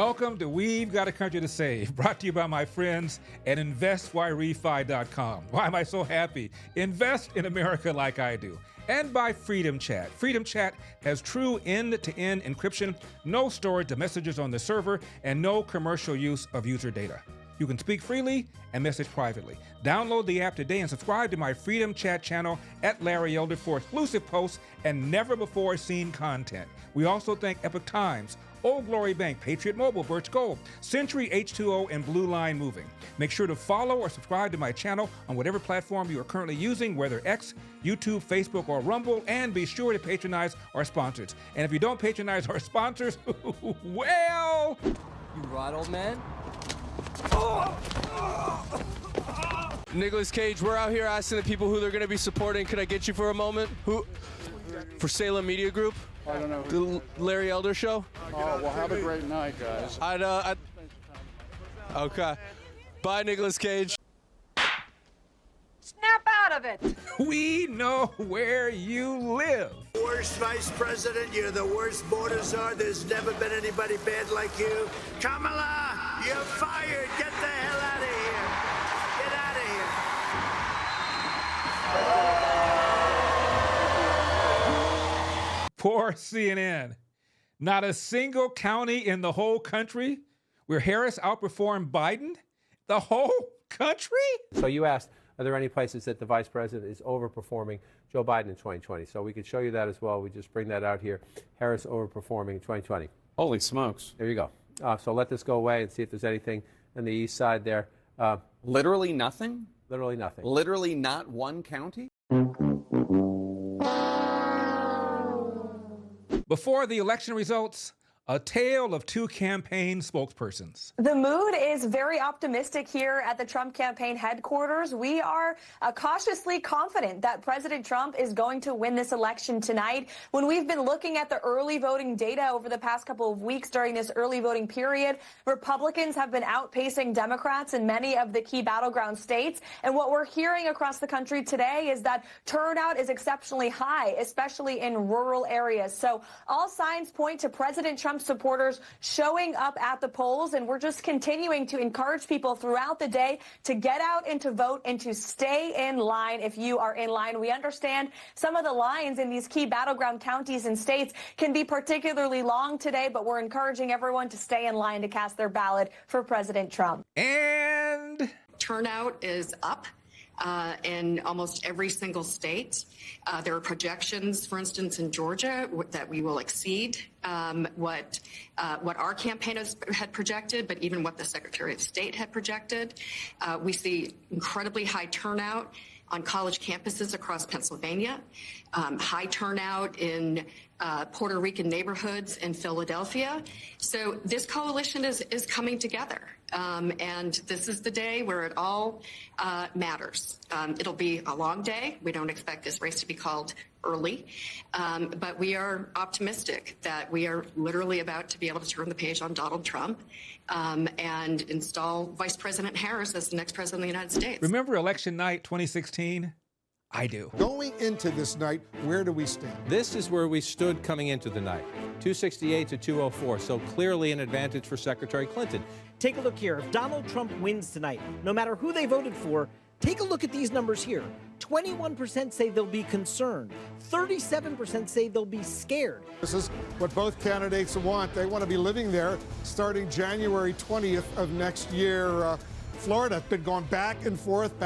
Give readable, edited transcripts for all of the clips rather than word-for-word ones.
Welcome to We've Got a Country to Save, brought to you by my friends at InvestYRefy.com. Why am I so happy? Invest in America like I do. And by Freedom Chat. Freedom Chat has true end-to-end encryption, no storage of messages on the server, and no commercial use of user data. You can speak freely and message privately. Download the app today and subscribe to my Freedom Chat channel at Larry Elder for exclusive posts and never-before-seen content. We also thank Epoch Times, Old Glory Bank, Patriot Mobile, Birch Gold, Century H2O, and Blue Line Moving. Make sure to follow or subscribe to my channel on whatever platform you are currently using, whether X, YouTube, Facebook, or Rumble, and be sure to patronize our sponsors. And if you don't patronize our sponsors, well... You right, old man? Nicolas Cage, we're out here asking the people who they're going to be supporting. Could I get you for a moment? Who? For Salem Media Group? I don't know. The Larry Elder Show? Oh, well, have a great night, guys. Okay. Bye, Nicolas Cage. Snap out of it. We know where you live. Worst vice president, you're the worst border czar. There's never been anybody bad like you. Kamala, you're fired. Get the hell out of here. Get out of here. Poor CNN. Not a single county in the whole country where Harris outperformed Biden? The whole country? So you asked, are there any places that the vice president is overperforming Joe Biden in 2020? So we could show you that as well. We just bring that out here. Harris overperforming in 2020. Holy smokes. There you go. So let this go away and see if there's anything on the east side there. Literally nothing? Literally nothing. Literally not one county? Before the election results, a tale of two campaign spokespersons. The mood is very optimistic here at the Trump campaign headquarters. We are cautiously confident that President Trump is going to win this election tonight. When we've been looking at the early voting data over the past couple of weeks during this early voting period, Republicans have been outpacing Democrats in many of the key battleground states. And what we're hearing across the country today is that turnout is exceptionally high, especially in rural areas. So all signs point to President Trump's supporters showing up at the polls, and we're just continuing to encourage people throughout the day to get out and to vote and to stay in line if you are in line. We understand some of the lines in these key battleground counties and states can be particularly long today, but we're encouraging everyone to stay in line to cast their ballot for President Trump. And turnout is up in almost every single state. There are projections, for instance, in Georgia, that we will exceed what our campaign had projected, but even what the Secretary of State had projected. We see incredibly high turnout on college campuses across Pennsylvania, high turnout in Puerto Rican neighborhoods in Philadelphia. So this coalition is coming together. And this is the day where it all matters. It'll be a long day. We don't expect this race to be called early, but we are optimistic that we are literally about to be able to turn the page on Donald Trump and install Vice President Harris as the next president of the United States. remember election night 2016? I do. Going into this night, where do we stand? This is where we stood coming into the night. 268 to 204, so clearly an advantage for Secretary Clinton. Take a look here. If Donald Trump wins tonight, no matter who they voted for, take a look at these numbers here. 21% say they'll be concerned. 37% say they'll be scared. This is what both candidates want. They want to be living there starting January 20th of next year. Florida been going back and forth,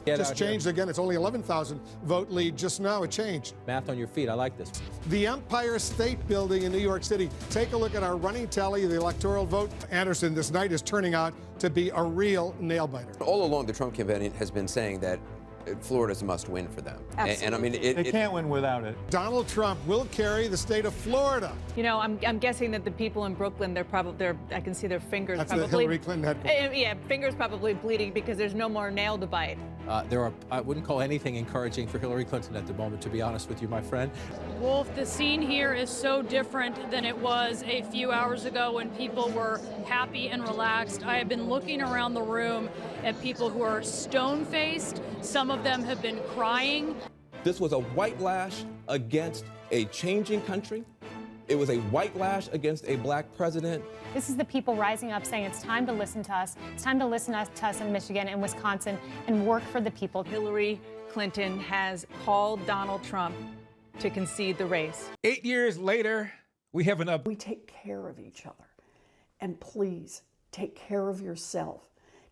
just changed again. It's only 11,000 vote lead just now. It changed. Math on your feet. I like this. The Empire State Building in New York City. Take a look at our running tally of the electoral vote. Anderson, this night is turning out to be a real nail-biter. All along, the Trump campaign has been saying that Florida's a must-win for them. And I mean, they can't win without it. Donald Trump will carry the state of Florida. You know, I'm guessing that the people in Brooklyn, I can see their fingers That's probably. the Hillary Clinton headquarters. Yeah, fingers probably bleeding because there's no more nail to bite. I wouldn't call anything encouraging for Hillary Clinton at the moment, to be honest with you, my friend. Wolf, the scene here is so different than it was a few hours ago when people were happy and relaxed. I have been looking around the room at people who are stone-faced. Some of them have been crying. This was a white lash against a changing country, It was a white lash against a black president. This is the people rising up saying it's time to listen to us. It's time to listen to us in Michigan and Wisconsin and work for the people. Hillary Clinton has called Donald Trump to concede the race. 8 years later, we have an up. We take care of each other. And please, take care of yourself.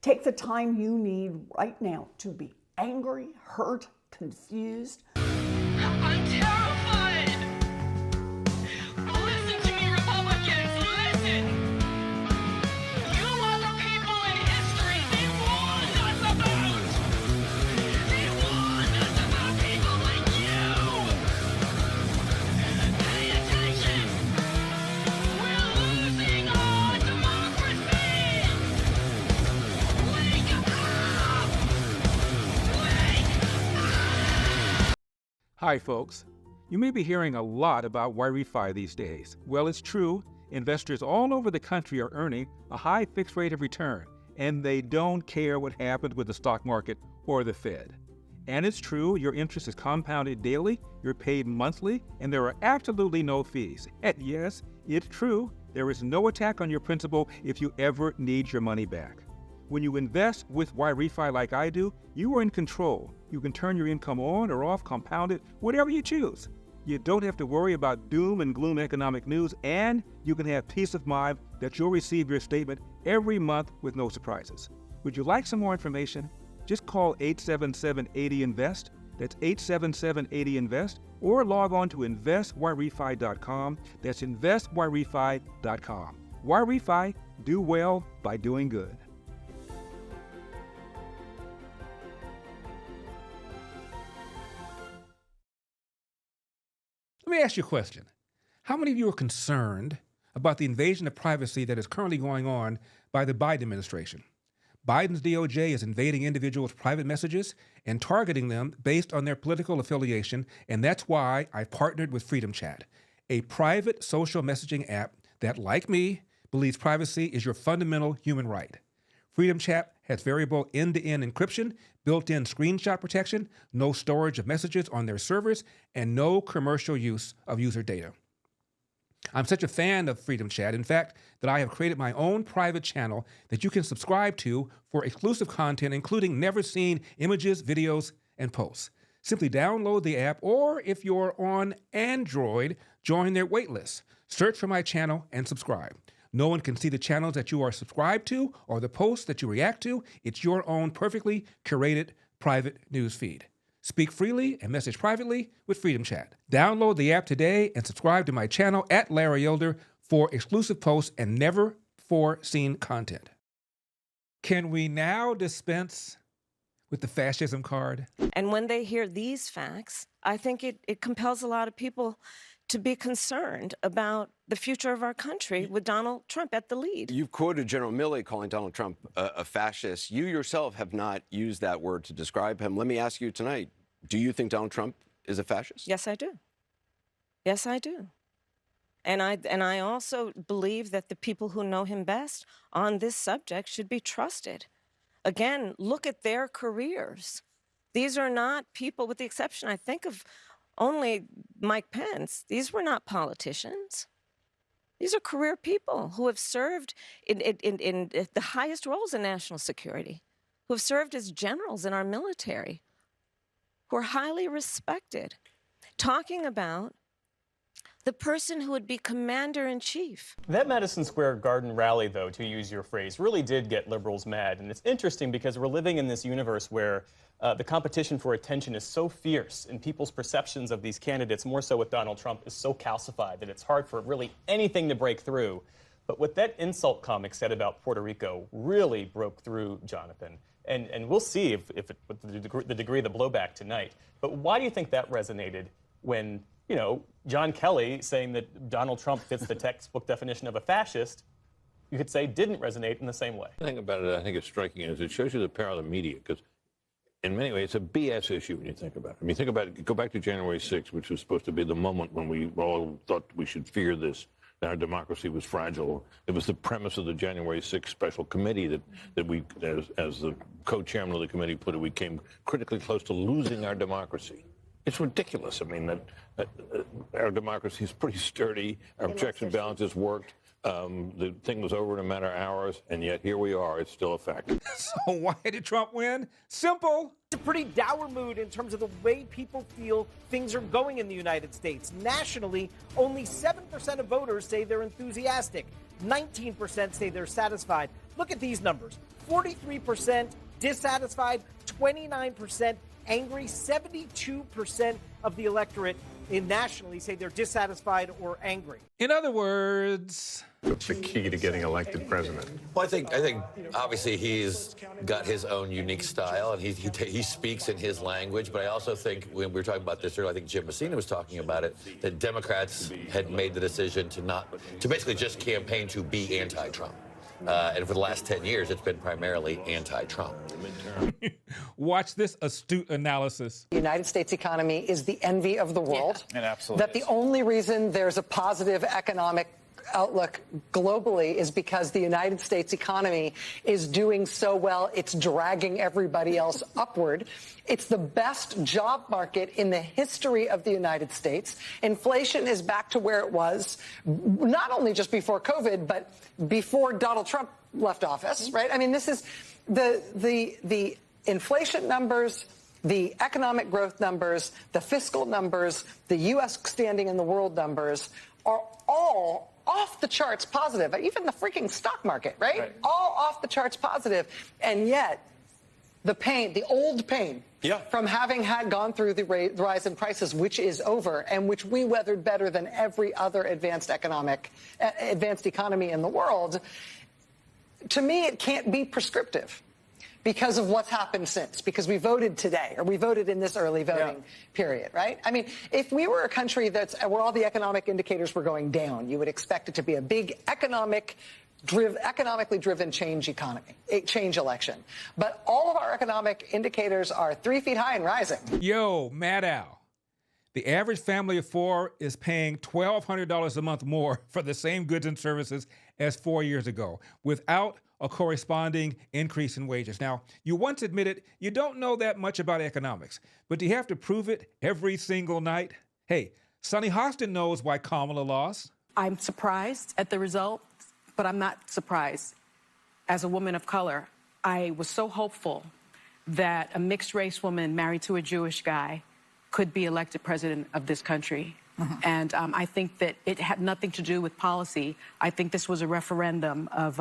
Take the time you need right now to be angry, hurt, confused. I'm terrified. Listen to me, Republicans, listen. You are the people in history they warned us about. They warned us about people like you. Pay attention. We're losing our democracy. Wake up. Hi, folks. You may be hearing a lot about Yrefy these days. Well, it's true. Investors all over the country are earning a high fixed rate of return, and they don't care what happens with the stock market or the Fed. And it's true, your interest is compounded daily, you're paid monthly, and there are absolutely no fees. And yes, it's true, there is no attack on your principal if you ever need your money back. When you invest with Yrefy like I do, you are in control. You can turn your income on or off, compound it, whatever you choose. You don't have to worry about doom and gloom economic news, and you can have peace of mind that you'll receive your statement every month with no surprises. Would you like some more information? Just call 877-80-INVEST. That's 877-80-INVEST, or log on to investyrefy.com. That's investyrefy.com. Yrefy, do well by doing good. Let me ask you a question. How many of you are concerned about the invasion of privacy that is currently going on by the Biden administration? Biden's DOJ is invading individuals' private messages and targeting them based on their political affiliation, and that's why I partnered with Freedom Chat, a private social messaging app that, like me, believes privacy is your fundamental human right. Freedom Chat has variable end-to-end encryption, built-in screenshot protection, no storage of messages on their servers, and no commercial use of user data. I'm such a fan of Freedom Chat, in fact, that I have created my own private channel that you can subscribe to for exclusive content, including never-seen images, videos, and posts. Simply download the app, or if you're on Android, join their waitlist. Search for my channel and subscribe. No one can see the channels that you are subscribed to or the posts that you react to. It's your own perfectly curated private news feed. Speak freely and message privately with Freedom Chat. Download the app today and subscribe to my channel at Larry Elder for exclusive posts and never-before-seen content. Can we now dispense with the fascism card? And when they hear these facts, I think it compels a lot of people to be concerned about the future of our country with Donald Trump at the lead. You've quoted General Milley calling Donald Trump a fascist. You yourself have not used that word to describe him. Let me ask you tonight, do you think Donald Trump is a fascist? Yes, I do. Yes, I do. And I also believe that the people who know him best on this subject should be trusted. Again, look at their careers. These are not people, with the exception, I think, of only Mike Pence. These were not politicians. These are career people who have served in the highest roles in national security, who have served as generals in our military, who are highly respected. Talking about the person who would be commander-in-chief. That Madison Square Garden rally, though, to use your phrase, really did get liberals mad. And it's interesting because we're living in this universe where the competition for attention is so fierce and people's perceptions of these candidates, more so with Donald Trump, is so calcified that it's hard for really anything to break through. But what that insult comic said about Puerto Rico really broke through, Jonathan. And we'll see if the degree of the blowback tonight. But why do you think that resonated when, you know, John Kelly saying that Donald Trump fits the textbook definition of a fascist, you could say didn't resonate in the same way? The thing about it I think is striking is it shows you the power of the media, because in many ways, it's a BS issue when you think about it. I mean, think about it, go back to January 6th, which was supposed to be the moment when we all thought we should fear this, that our democracy was fragile. It was the premise of the January 6th special committee that we, as the co-chairman of the committee put it, we came critically close to losing our democracy. It's ridiculous. I mean, that our democracy is pretty sturdy. Our checks and balances worked. The thing was over in a matter of hours, and yet here we are. It's still a fact. So why did Trump win? Simple. It's a pretty dour mood in terms of the way people feel things are going in the United States. Nationally, only 7% of voters say they're enthusiastic. 19% say they're satisfied. Look at these numbers. 43% dissatisfied, 29% angry, 72% of the electorate nationally say they're dissatisfied or angry. In other words, what's the key to getting elected president? Well, I think obviously he's got his own unique style, and he speaks in his language. But I also think, when we were talking about this earlier, I think Jim Messina was talking about it, that Democrats had made the decision to basically just campaign to be anti-Trump. And for the last 10 years, it's been primarily anti-Trump. Watch this astute analysis. The United States economy is the envy of the world. It absolutely That the only reason there's a positive economic outlook globally is because the United States economy is doing so well, it's dragging everybody else upward. It's the best job market in the history of the United States. Inflation is back to where it was, not only just before COVID, but before Donald Trump left office, right? I mean, this is the inflation numbers, the economic growth numbers, the fiscal numbers, the U.S. standing in the world numbers are all off the charts positive. Even the freaking stock market, right? All off the charts positive. And yet, the pain, the old pain from having gone through the rise in prices, which is over, and which we weathered better than every other advanced economy in the world, to me, it can't be prescriptive because of what's happened since, because we voted today, or we voted in this early voting period, right? I mean, if we were a country where all the economic indicators were going down, you would expect it to be a big economically driven change election. But all of our economic indicators are 3 feet high and rising. Yo, Mad Al. The average family of four is paying $1,200 a month more for the same goods and services as 4 years ago, without a corresponding increase in wages. Now, you once admitted you don't know that much about economics, but do you have to prove it every single night? Hey, Sonny Hostin knows why Kamala lost. I'm surprised at the results, but I'm not surprised. As a woman of color, I was so hopeful that a mixed-race woman married to a Jewish guy could be elected president of this country. And I think that it had nothing to do with policy. I think this was a referendum of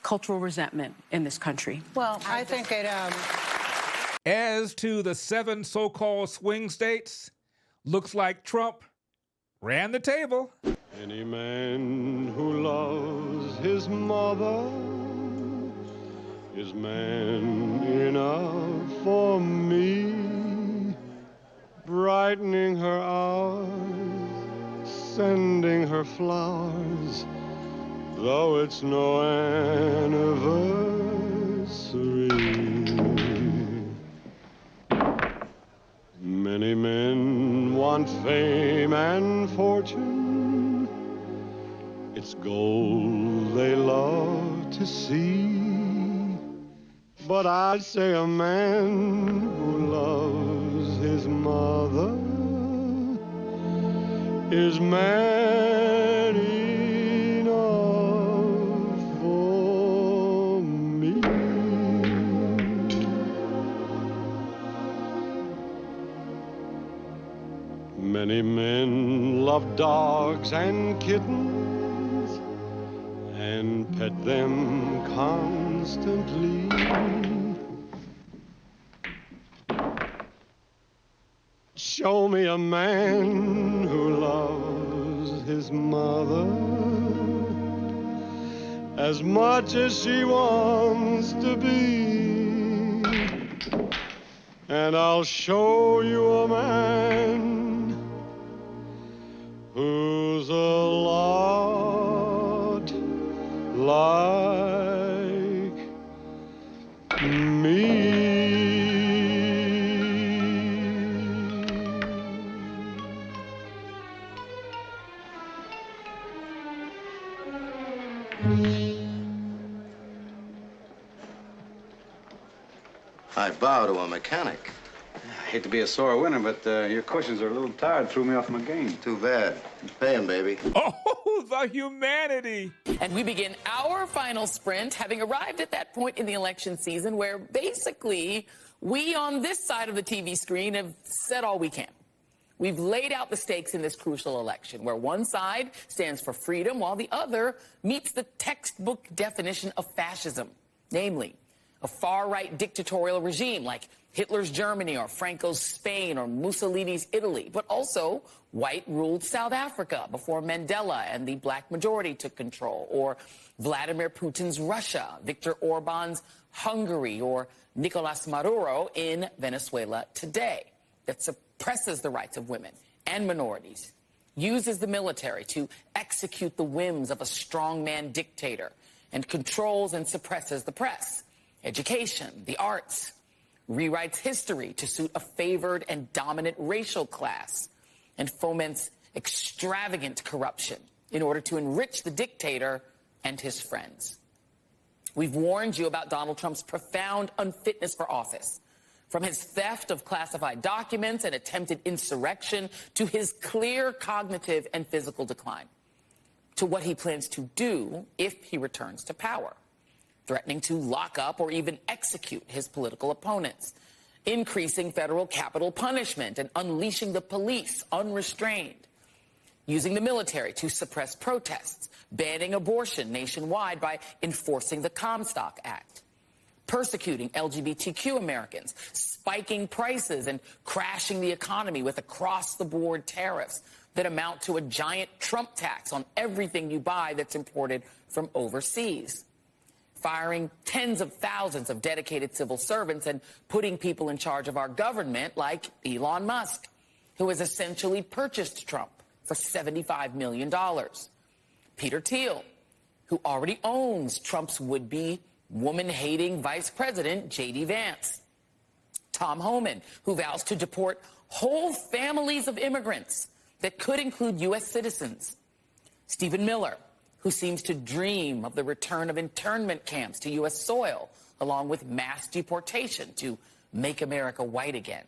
cultural resentment in this country. Well, I think it... As to the 7 so-called swing states, looks like Trump ran the table. Any man who loves his mother is man enough for me, brightening her hours, sending her flowers, though it's no anniversary. Many men want fame and fortune. It's gold they love to see. But I say a man who loves his mother is man enough for me. Many men love dogs and kittens and pet them constantly. Show me a man who loves his mother as much as she wants to be, and I'll show you a man who's a lot like me. I bow to a mechanic. Hate to be a sore winner, but your questions are a little tired. Threw me off my game. Too bad. Pay him, baby. Oh, the humanity. And we begin our final sprint, having arrived at that point in the election season where basically we on this side of the TV screen have said all we can. We've laid out the stakes in this crucial election, where one side stands for freedom while the other meets the textbook definition of fascism, namely a far-right dictatorial regime like Hitler's Germany or Franco's Spain or Mussolini's Italy, but also white-ruled South Africa before Mandela and the black majority took control, or Vladimir Putin's Russia, Viktor Orban's Hungary, or Nicolas Maduro in Venezuela today, that suppresses the rights of women and minorities, uses the military to execute the whims of a strongman dictator, and controls and suppresses the press, education, the arts, rewrites history to suit a favored and dominant racial class, and foments extravagant corruption in order to enrich the dictator and his friends. We've warned you about Donald Trump's profound unfitness for office, from his theft of classified documents and attempted insurrection to his clear cognitive and physical decline, to what he plans to do if he returns to power, threatening to lock up or even execute his political opponents, increasing federal capital punishment and unleashing the police unrestrained, using the military to suppress protests, banning abortion nationwide by enforcing the Comstock Act, persecuting LGBTQ Americans, spiking prices and crashing the economy with across-the-board tariffs that amount to a giant Trump tax on everything you buy that's imported from overseas, firing tens of thousands of dedicated civil servants and putting people in charge of our government like Elon Musk, who has essentially purchased Trump for $75 million. Peter Thiel, who already owns Trump's would-be woman-hating vice president, J.D. Vance. Tom Homan, who vows to deport whole families of immigrants that could include U.S. citizens. Stephen Miller, who seems to dream of the return of internment camps to U.S. soil, along with mass deportation to make America white again.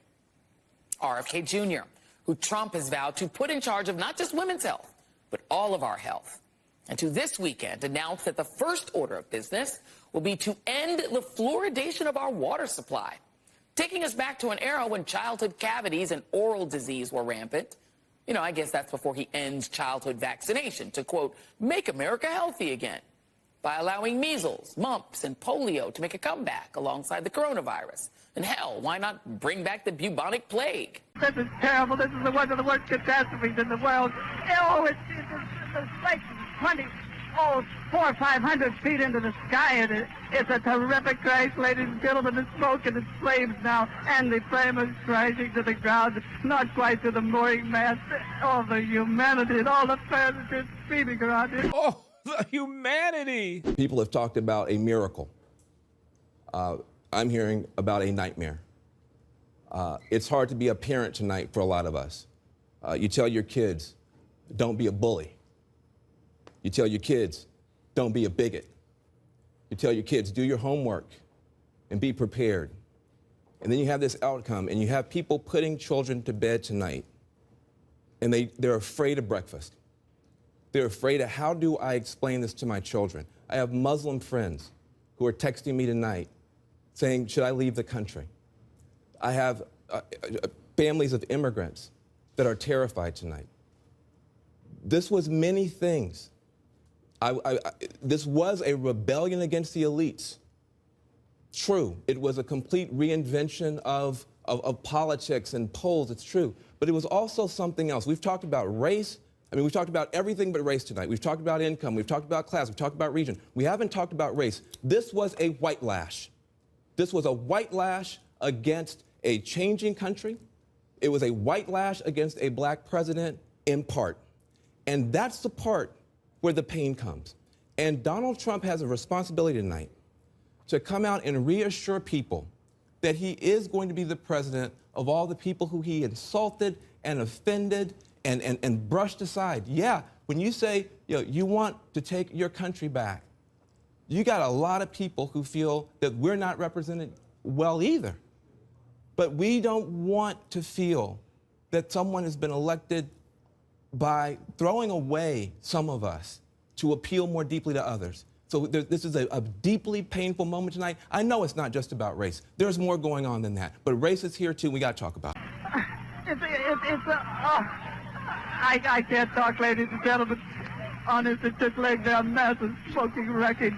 RFK Jr., who Trump has vowed to put in charge of not just women's health, but all of our health. And to this weekend announced that the first order of business will be to end the fluoridation of our water supply, taking us back to an era when childhood cavities and oral disease were rampant. You know, I guess that's before he ends childhood vaccination to, quote, make America healthy again by allowing measles, mumps, and polio to make a comeback alongside the coronavirus. And hell, why not bring back the bubonic plague? This is terrible. This is one of the worst catastrophes in the world. Oh, it's like 400 or 500 feet into the sky, and it's a terrific crash, ladies and gentlemen. The smoke and the flames now, and the flame is crashing to the ground, not quite to the mooring mast. All the humanity and all the fans are just screaming around here. Oh, the humanity! People have talked about a miracle. I'm hearing about a nightmare. It's hard to be a parent tonight for a lot of us. You tell your kids, don't be a bully. You tell your kids, don't be a bigot. You tell your kids, do your homework and be prepared. And then you have this outcome, and you have people putting children to bed tonight, and they're afraid of breakfast. They're afraid of, how do I explain this to my children? I have Muslim friends who are texting me tonight saying, should I leave the country? I have families of immigrants that are terrified tonight. This was many things. This was a rebellion against the elites. True, it was a complete reinvention of politics and polls, it's true. But it was also something else. We've talked about race. I mean, we've talked about everything but race tonight. We've talked about income. We've talked about class. We've talked about region. We haven't talked about race. This was a white lash. This was a white lash against a changing country. It was a white lash against a black president in part. And that's the part where the pain comes. And Donald Trump has a responsibility tonight to come out and reassure people that he is going to be the president of all the people who he insulted and offended and brushed aside. Yeah, when you say, you want to take your country back, you got a lot of people who feel that we're not represented well either. But we don't want to feel that someone has been elected by throwing away some of us to appeal more deeply to others. So this is a deeply painful moment tonight. I know it's not just about race. There's more going on than that. But race is here too, we got to talk about it. I can't talk, ladies and gentlemen. Honest, it just laying down massive smoking wreckage.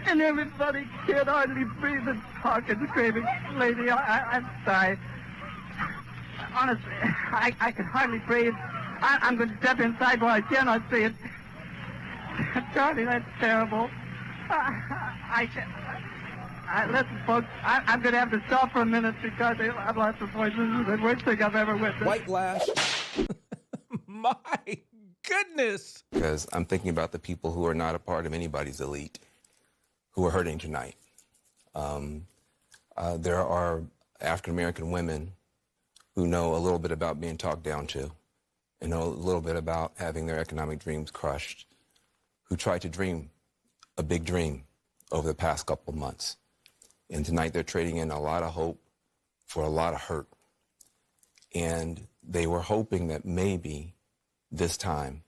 And everybody can't hardly breathe and talk and screaming. Lady, I'm sorry. Honestly, I can hardly breathe. I'm going to step inside where I cannot see it. Charlie, that's terrible. Listen, folks, I'm going to have to stop for a minute because I've lost the voice. This is the worst thing I've ever witnessed. White lash. My goodness. Because I'm thinking about the people who are not a part of anybody's elite who are hurting tonight. There are African-American women who know a little bit about being talked down to and know a little bit about having their economic dreams crushed, who tried to dream a big dream over the past couple of months. And tonight they're trading in a lot of hope for a lot of hurt. And they were hoping that maybe this time,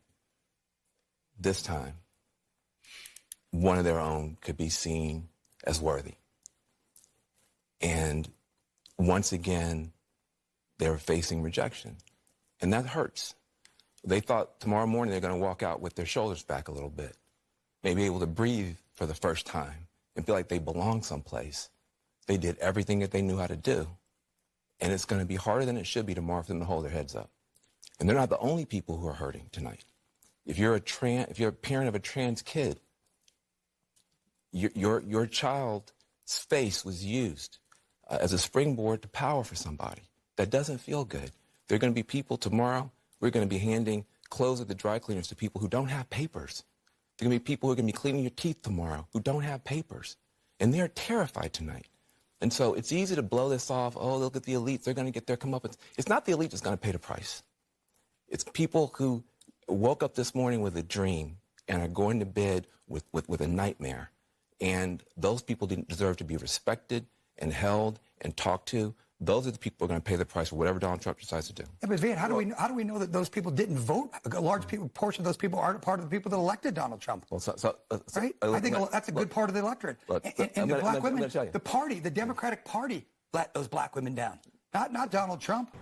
one of their own could be seen as worthy. And once again, they're facing rejection. And that hurts. They thought tomorrow morning they're going to walk out with their shoulders back a little bit, maybe able to breathe for the first time and feel like they belong someplace. They did everything that they knew how to do. And it's going to be harder than it should be tomorrow for them to hold their heads up. And they're not the only people who are hurting tonight. If you're a parent of a trans kid, your child's face was used as a springboard to power for somebody. That doesn't feel good. There are going to be people tomorrow, we're going to be handing clothes at the dry cleaners to people who don't have papers. There are going to be people who are going to be cleaning your teeth tomorrow who don't have papers. And they're terrified tonight. And so it's easy to blow this off. Oh, look at the elites. They're going to get their comeuppance. It's not the elite that's going to pay the price. It's people who woke up this morning with a dream and are going to bed with a nightmare. And those people didn't deserve to be respected and held and talked to. Those are the people who are going to pay the price for whatever Donald Trump decides to do. Yeah, but Van, how do we know that those people didn't vote? A large portion of those people aren't part of the people that elected Donald Trump. Well, right? I think that's a good part of the electorate. And the black women, the party, the Democratic Party, let those black women down. Not Donald Trump.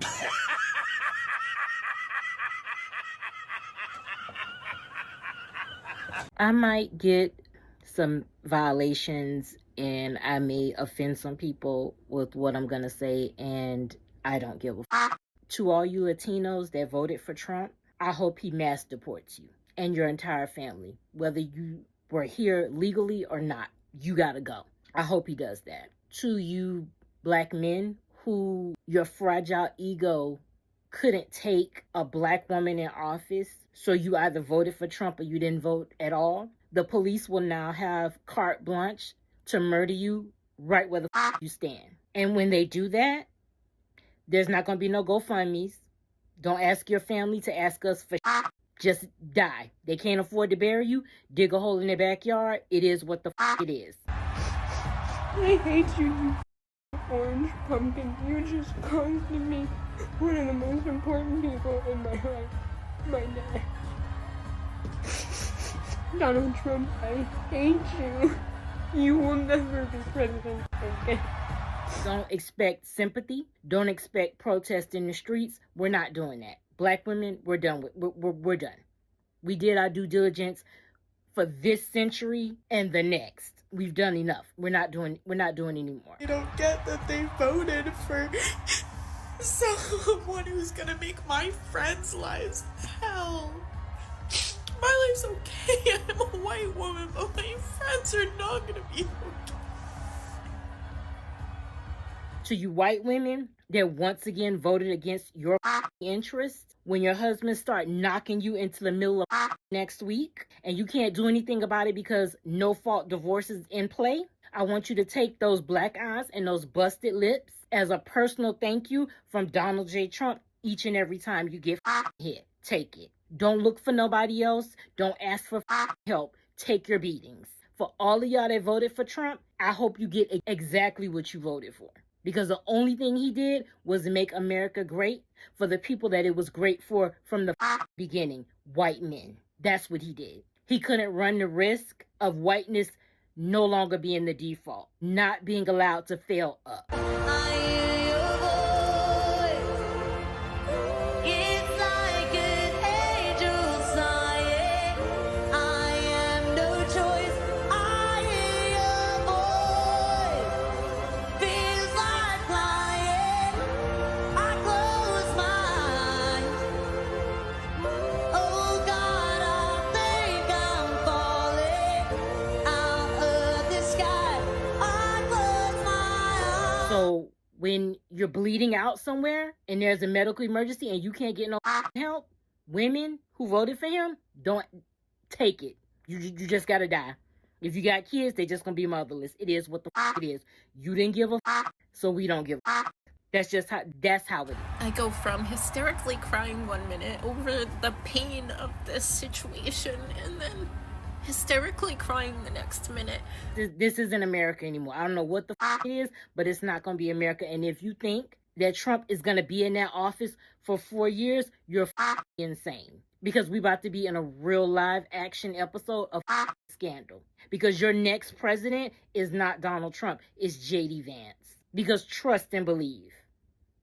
I might get some violations and I may offend some people with what I'm going to say, and I don't give a f. To all you Latinos that voted for Trump, I hope he mass deports you and your entire family. Whether you were here legally or not, you got to go. I hope he does that. To you black men who your fragile ego couldn't take a black woman in office, so you either voted for Trump or you didn't vote at all, the police will now have carte blanche to murder you right where the you stand. And when they do that, there's not going to be no GoFundMes. Don't ask your family to ask us for just die. They can't afford to bury you. Dig a hole in their backyard. It is what the it is. I hate you, you orange pumpkin. You just caused me one of the most important people in my life. My dad. Donald Trump, I hate you. You will never be president again. Don't expect sympathy. Don't expect protest in the streets. We're not doing that. Black women, we're done with. We're done. We did our due diligence for this century and the next. We've done enough. We're not doing anymore. I don't get that they voted for someone who's gonna make my friends' lives hell. My life's okay. I'm a white woman, but my friends are not gonna be okay. To you white women that once again voted against your interests, when your husbands start knocking you into the middle of next week and you can't do anything about it because no fault divorce is in play, I want you to take those black eyes and those busted lips as a personal thank you from Donald J. Trump each and every time you get hit. Take it. Don't look for nobody else. Don't ask for help. Take your beatings. For all of y'all that voted for Trump, I hope you get exactly what you voted for. Because the only thing he did was make America great for the people that it was great for from the beginning, white men. That's what he did. He couldn't run the risk of whiteness no longer being the default, not being allowed to fail up. So when you're bleeding out somewhere and there's a medical emergency and you can't get no help, women who voted for him, don't take it. You just gotta die. If you got kids, they just gonna be motherless. It is what the it is. You didn't give a so we don't give a That's how it is. I go from hysterically crying 1 minute over the pain of this situation and then hysterically crying the next minute. This isn't America anymore. I don't know what the it is, but it's not going to be America. And if you think that Trump is going to be in that office for 4 years, you're insane. Because we about to be in a real live action episode of scandal. Because your next president is not Donald Trump. It's J.D. Vance. Because trust and believe.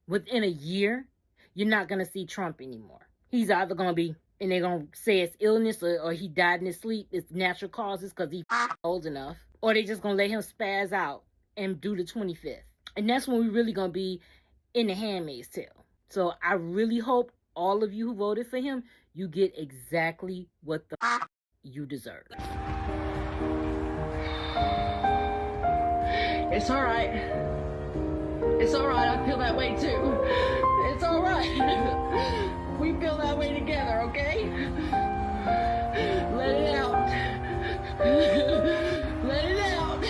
Within a year, you're not going to see Trump anymore. He's either going to be, and they're going to say it's illness or he died in his sleep. It's natural causes because he's old enough. Or they just going to let him spaz out and do the 25th. And that's when we're really going to be in the Handmaid's Tale. So I really hope all of you who voted for him, you get exactly what the you deserve. It's all right. It's all right. I feel that way too. It's all right. We feel that way together, okay? Let it out. Let it out.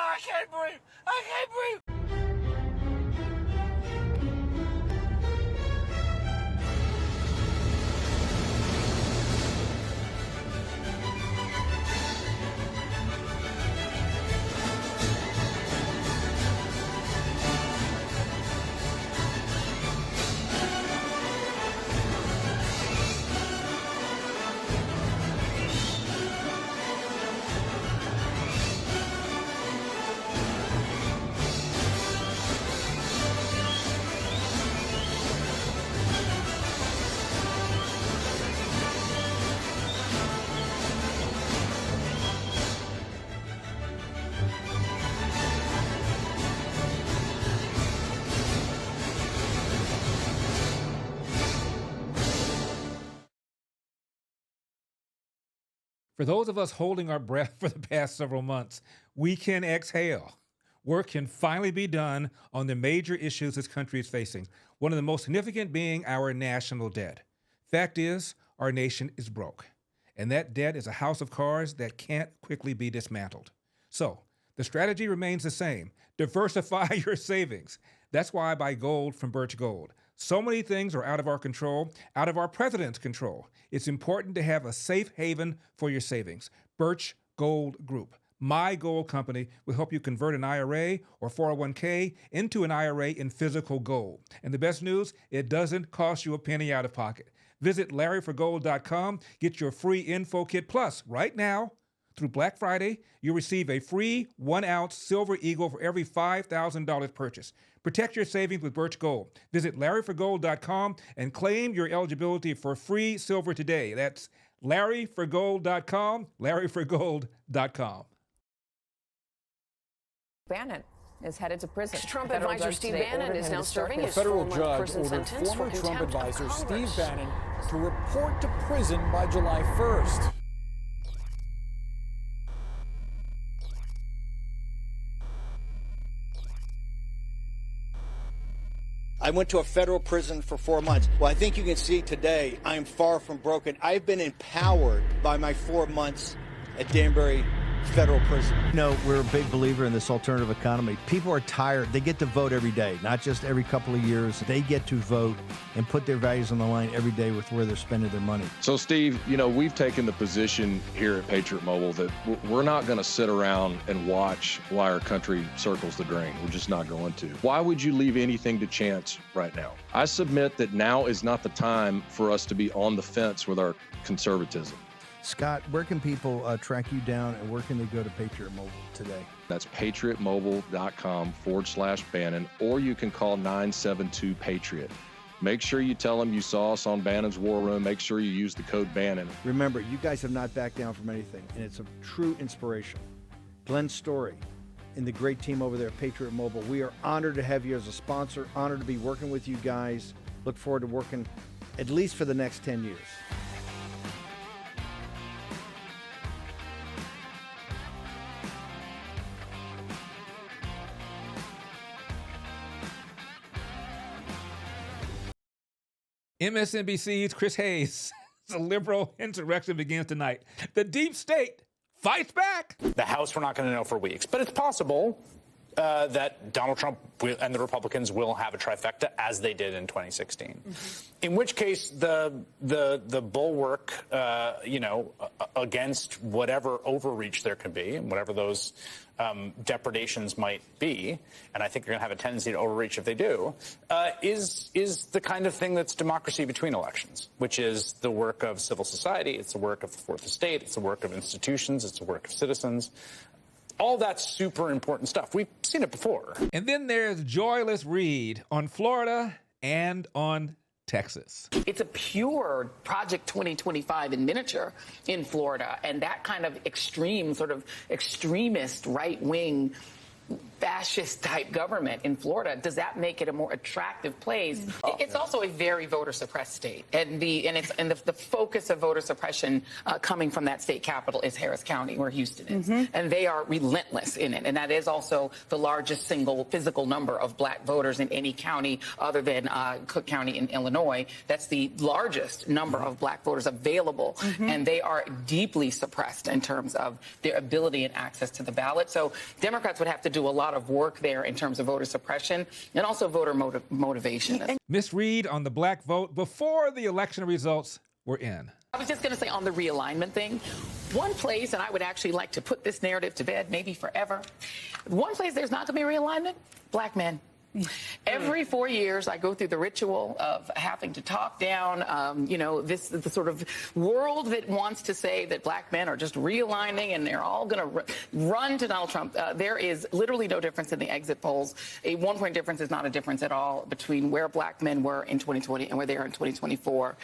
I can't breathe. For those of us holding our breath for the past several months, we can exhale. Work can finally be done on the major issues this country is facing, one of the most significant being our national debt. Fact is, our nation is broke, and that debt is a house of cards that can't quickly be dismantled. So, the strategy remains the same. Diversify your savings. That's why I buy gold from Birch Gold. So many things are out of our control, out of our president's control. It's important to have a safe haven for your savings. Birch Gold Group. My gold company will help you convert an IRA or 401k into an IRA in physical gold. And the best news, it doesn't cost you a penny out of pocket. Visit LarryForGold.com. Get your free info kit. Plus, right now, through Black Friday, you'll receive a free 1-ounce Silver Eagle for every $5,000 purchase. Protect your savings with Birch Gold. Visit LarryForGold.com and claim your eligibility for free silver today. That's LarryForGold.com, LarryForGold.com. Bannon is headed to prison. Trump advisor Steve Bannon is now serving his federal 4-month judge prison ordered sentence former for Trump contempt of advisor Steve Congress. Bannon to report to prison by July 1st. I went to a federal prison for 4 months. Well, I think you can see today I am far from broken. I've been empowered by my 4 months at Danbury Federal Prison. You know, we're a big believer in this alternative economy. People are tired. They get to vote every day, not just every couple of years. They get to vote and put their values on the line every day with where they're spending their money. So, Steve, you know, we've taken the position here at Patriot Mobile that we're not going to sit around and watch why our country circles the drain. We're just not going to. Why would you leave anything to chance right now? I submit that now is not the time for us to be on the fence with our conservatism. Scott, where can people track you down, and where can they go to Patriot Mobile today? That's patriotmobile.com/Bannon, or you can call 972-PATRIOT. Make sure you tell them you saw us on Bannon's War Room. Make sure you use the code Bannon. Remember, you guys have not backed down from anything, and it's a true inspiration. Glenn Story and the great team over there at Patriot Mobile, we are honored to have you as a sponsor, honored to be working with you guys. Look forward to working at least for the next 10 years. MSNBC's Chris Hayes. The liberal insurrection begins tonight. The deep state fights back. The House, we're not going to know for weeks, but it's possible that Donald Trump and the Republicans will have a trifecta as they did in 2016. In which case, the bulwark, against whatever overreach there could be and whatever those depredations might be, and I think they're going to have a tendency to overreach if they do, is the kind of thing that's democracy between elections, which is the work of civil society, it's the work of the fourth estate, it's the work of institutions, it's the work of citizens. All that's super important stuff. We've seen it before. And then there's joyless Reed on Florida and on Texas. It's a pure Project 2025 in miniature in Florida, and that kind of extreme, sort of extremist right-wing fascist-type government in Florida, does that make it a more attractive place? It's also a very voter-suppressed state, and the focus of voter suppression coming from that state capital is Harris County, where Houston is, and they are relentless in it, and that is also the largest single physical number of black voters in any county other than Cook County in Illinois. That's the largest number of black voters available, and they are deeply suppressed in terms of their ability and access to the ballot. So Democrats would have to do a lot of work there in terms of voter suppression and also voter motivation. Miss Reed on the black vote before the election results were in. I was just going to say on the realignment thing, one place, and I would actually like to put this narrative to bed, maybe forever, one place there's not going to be realignment, black men. Every 4 years, I go through the ritual of having to talk down, the sort of world that wants to say that black men are just realigning and they're all going to run to Donald Trump. There is literally no difference in the exit polls. A 1 point difference is not a difference at all between where black men were in 2020 and where they are in 2024.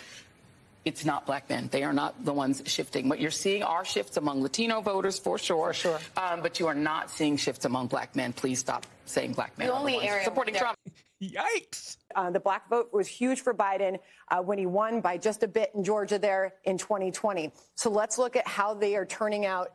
It's not black men. They are not the ones shifting. What you're seeing are shifts among Latino voters, for sure. But you are not seeing shifts among black men. Please stop saying black men. The only area supporting Trump. Yikes. The black vote was huge for Biden when he won by just a bit in Georgia there in 2020. So let's look at how they are turning out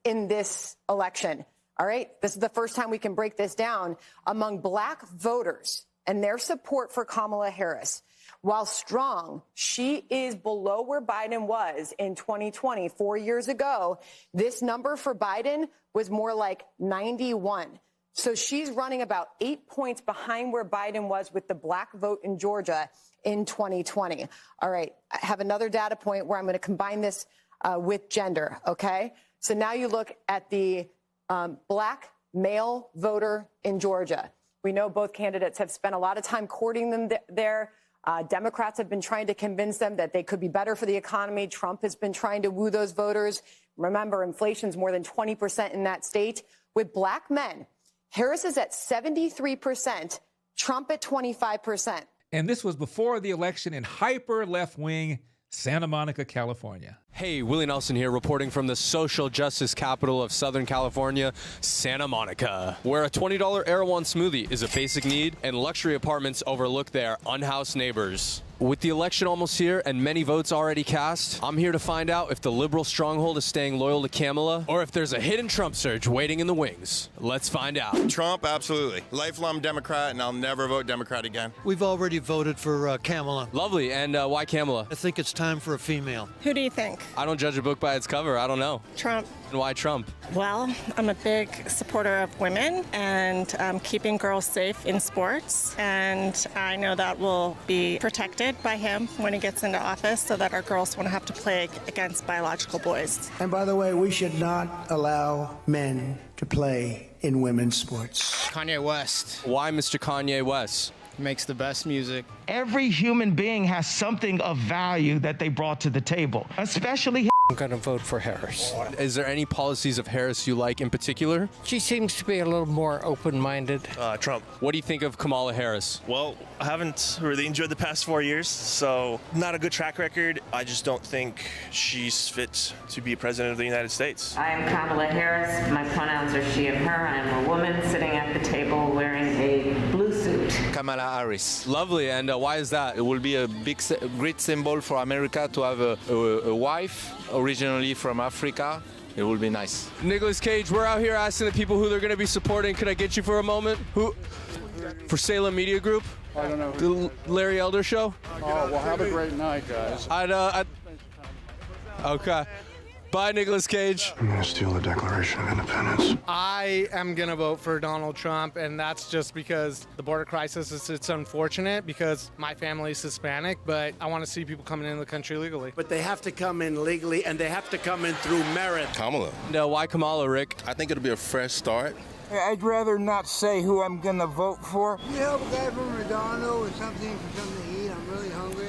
in this election. All right. This is the first time we can break this down among black voters and their support for Kamala Harris. While strong, she is below where Biden was in 2020, 4 years ago. This number for Biden was more like 91. So she's running about 8 points behind where Biden was with the black vote in Georgia in 2020. All right, I have another data point where I'm going to combine this with gender, okay? So now you look at the black male voter in Georgia. We know both candidates have spent a lot of time courting them there. Democrats have been trying to convince them that they could be better for the economy. Trump has been trying to woo those voters. Remember, inflation's more than 20% in that state. With black men, Harris is at 73%, Trump at 25%. And this was before the election in hyper left-wing Santa Monica, California. Hey, Willie Nelson here, reporting from the social justice capital of Southern California, Santa Monica, where a $20 Erewhon smoothie is a basic need and luxury apartments overlook their unhoused neighbors. With the election almost here and many votes already cast, I'm here to find out if the liberal stronghold is staying loyal to Kamala or if there's a hidden Trump surge waiting in the wings. Let's find out. Trump, absolutely. Lifelong Democrat, and I'll never vote Democrat again. We've already voted for Kamala. Lovely. And why Kamala? I think it's time for a female. Who do you think? I don't judge a book by its cover. I don't know. Trump. And why Trump? Well, I'm a big supporter of women and keeping girls safe in sports. And I know that will be protected by him when he gets into office so that our girls won't have to play against biological boys. And by the way, we should not allow men to play in women's sports. Kanye West. Why Mr. Kanye West? Makes the best music. Every human being has something of value that they brought to the table, especially I'm going to vote for Harris. Is there any policies of Harris you like in particular? She seems to be a little more open-minded. Trump. What do you think of Kamala Harris? Well, I haven't really enjoyed the past 4 years, so not a good track record. I just don't think she's fit to be president of the United States. I am Kamala Harris. My pronouns are she and her. I am a woman sitting at the table wearing a blue suit. Kamala Harris. Lovely, and why is that? It will be a great symbol for America to have a wife originally from Africa. It will be nice. Nicolas Cage, we're out here asking the people who they're going to be supporting. Could I get you for a moment? Who? For Salem Media Group? I don't know. The Larry Elder Show? Oh, well, have a great night, guys. Okay. Bye, Nicolas Cage. I'm going to steal the Declaration of Independence. I am going to vote for Donald Trump, and that's just because the border crisis it's unfortunate because my family is Hispanic, but I want to see people coming into the country legally. But they have to come in legally, and they have to come in through merit. Kamala. No, why Kamala, Rick? I think it'll be a fresh start. I'd rather not say who I'm going to vote for. Can you help a guy from Redondo with something to eat? I'm really hungry.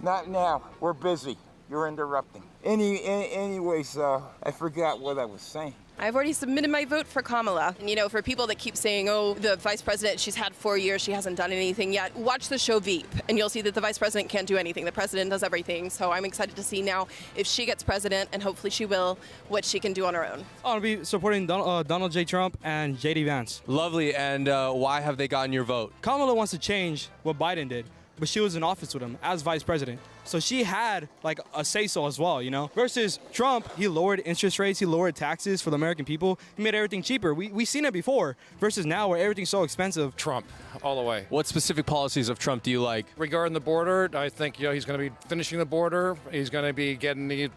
Not now. We're busy. You're interrupting. Anyways, I forgot what I was saying. I've already submitted my vote for Kamala. And, you know, for people that keep saying, oh, the vice president, she's had 4 years, she hasn't done anything yet, watch the show Veep, and you'll see that the vice president can't do anything. The president does everything. So I'm excited to see now if she gets president, and hopefully she will, what she can do on her own. I'll be supporting Donald J. Trump and J.D. Vance. Lovely. And why have they gotten your vote? Kamala wants to change what Biden did, but she was in office with him as vice president. So she had like a say-so as well, you know? Versus Trump, he lowered interest rates, he lowered taxes for the American people. He made everything cheaper. We've seen it before. Versus now where everything's so expensive. Trump, all the way. What specific policies of Trump do you like? Regarding the border, I think he's going to be finishing the border. He's going to be getting the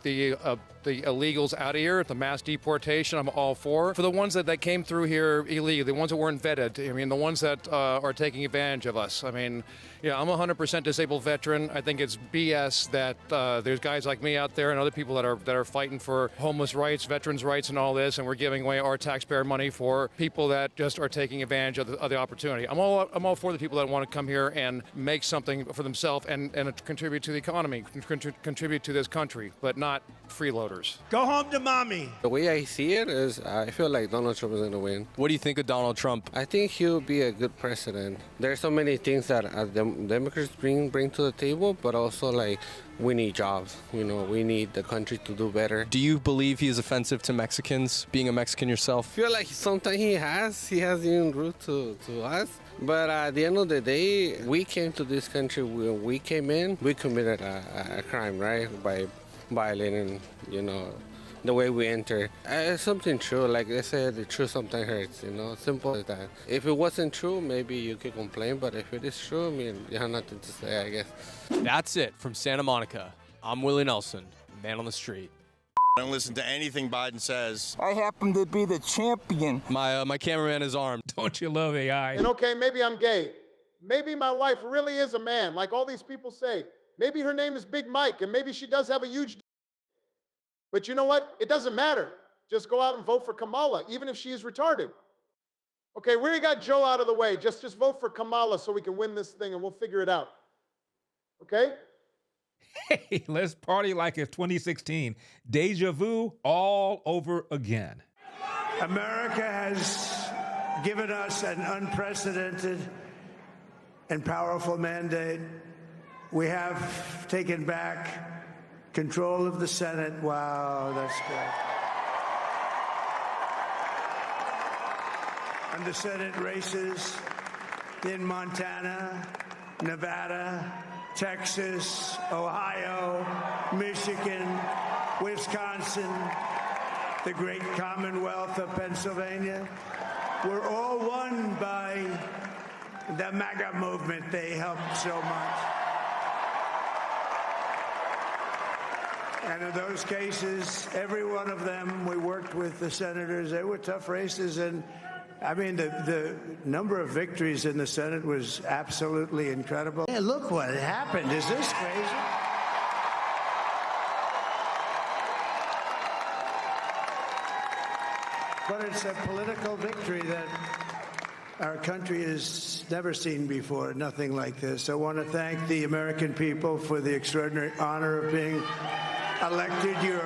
illegals out of here, the mass deportation. I'm all for the ones that came through here illegally, the ones that weren't vetted. I mean, the ones that are taking advantage of us. I mean, yeah, I'm a 100% disabled veteran. I think it's BS that there's guys like me out there and other people that are fighting for homeless rights, veterans' rights, and all this, and we're giving away our taxpayer money for people that just are taking advantage of the opportunity. I'm all for the people that want to come here and make something for themselves and contribute to the economy, contribute to this country, but not freeloaders. Go home to mommy. The way I see it is I feel like Donald Trump is going to win. What do you think of Donald Trump? I think he'll be a good president. There's so many things that Democrats bring to the table, but also like we need jobs. You know, we need the country to do better. Do you believe he is offensive to Mexicans, being a Mexican yourself? I feel like sometimes he has even rude to us. But at the end of the day, we came to this country, when we came in, we committed a crime, right? By violating, you know, the way we enter. It's something true. Like they said, the truth sometimes hurts, you know, simple as that. If it wasn't true, maybe you could complain, but if it is true, I mean, you have nothing to say, I guess. That's it from Santa Monica. I'm Willie Nelson, man on the street. Don't listen to anything Biden says. I happen to be the champion. My cameraman is armed. Don't you love AI? And okay, maybe I'm gay. Maybe my wife really is a man, like all these people say. Maybe her name is Big Mike, and maybe she does have a huge. But you know what? It doesn't matter. Just go out and vote for Kamala, even if she is retarded. Okay, we already got Joe out of the way. Just vote for Kamala so we can win this thing, and we'll figure it out. Okay? Hey, let's party like it's 2016. Deja vu all over again. America has given us an unprecedented and powerful mandate. We have taken back control of the Senate. Wow, that's good. And the Senate races in Montana, Nevada, Texas, Ohio, Michigan, Wisconsin, the great Commonwealth of Pennsylvania, were all won by the MAGA movement. They helped so much. And in those cases, every one of them, we worked with the senators. They were tough races. And I mean, the number of victories in the Senate was absolutely incredible. Hey, look what happened. Is this crazy? But it's a political victory that our country has never seen before, nothing like this. I want to thank the American people for the extraordinary honor of being elected your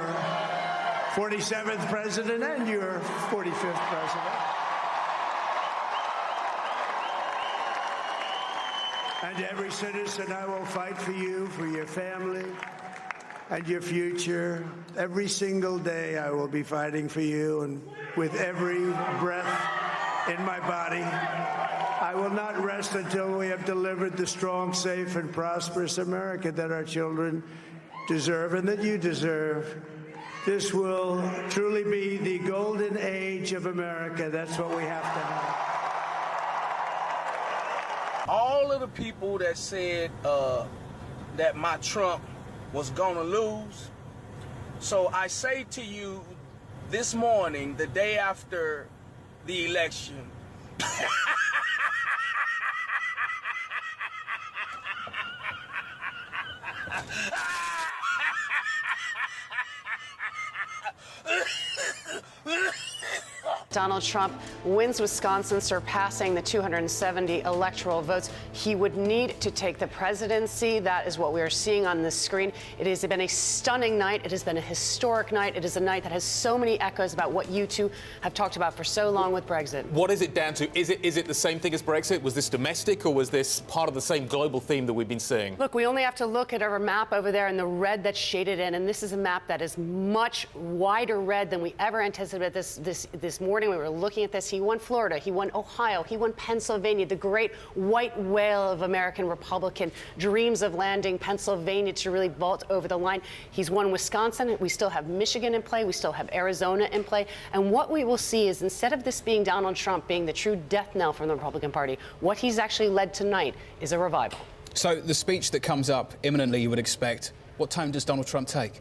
47th president and your 45th president. And every citizen, I will fight for you, for your family, and your future. Every single day I will be fighting for you, and with every breath in my body, I will not rest until we have delivered the strong, safe, and prosperous America that our children deserve and that you deserve. This will truly be the golden age of America. That's what we have to have. All of the people that said that my Trump was gonna lose. So I say to you this morning, the day after the election, Donald Trump wins Wisconsin, surpassing the 270 electoral votes he would need to take the presidency. That is what we are seeing on this screen. It has been a stunning night. It has been a historic night. It is a night that has so many echoes about what you two have talked about for so long with Brexit. What is it down to? Is it the same thing as Brexit? Was this domestic, or was this part of the same global theme that we've been seeing? Look, we only have to look at our map over there and the red that's shaded in, and this is a map that is much wider red than we ever anticipated this morning. We were looking at this. He won Florida. He won Ohio. He won Pennsylvania, the great white whale of American Republican dreams of landing Pennsylvania to really vault over the line. He's won Wisconsin. We still have Michigan in play. We still have Arizona in play. And what we will see is, instead of this being Donald Trump being the true death knell from the Republican Party, what he's actually led tonight is a revival. So the speech that comes up imminently, you would expect, what time does Donald Trump take?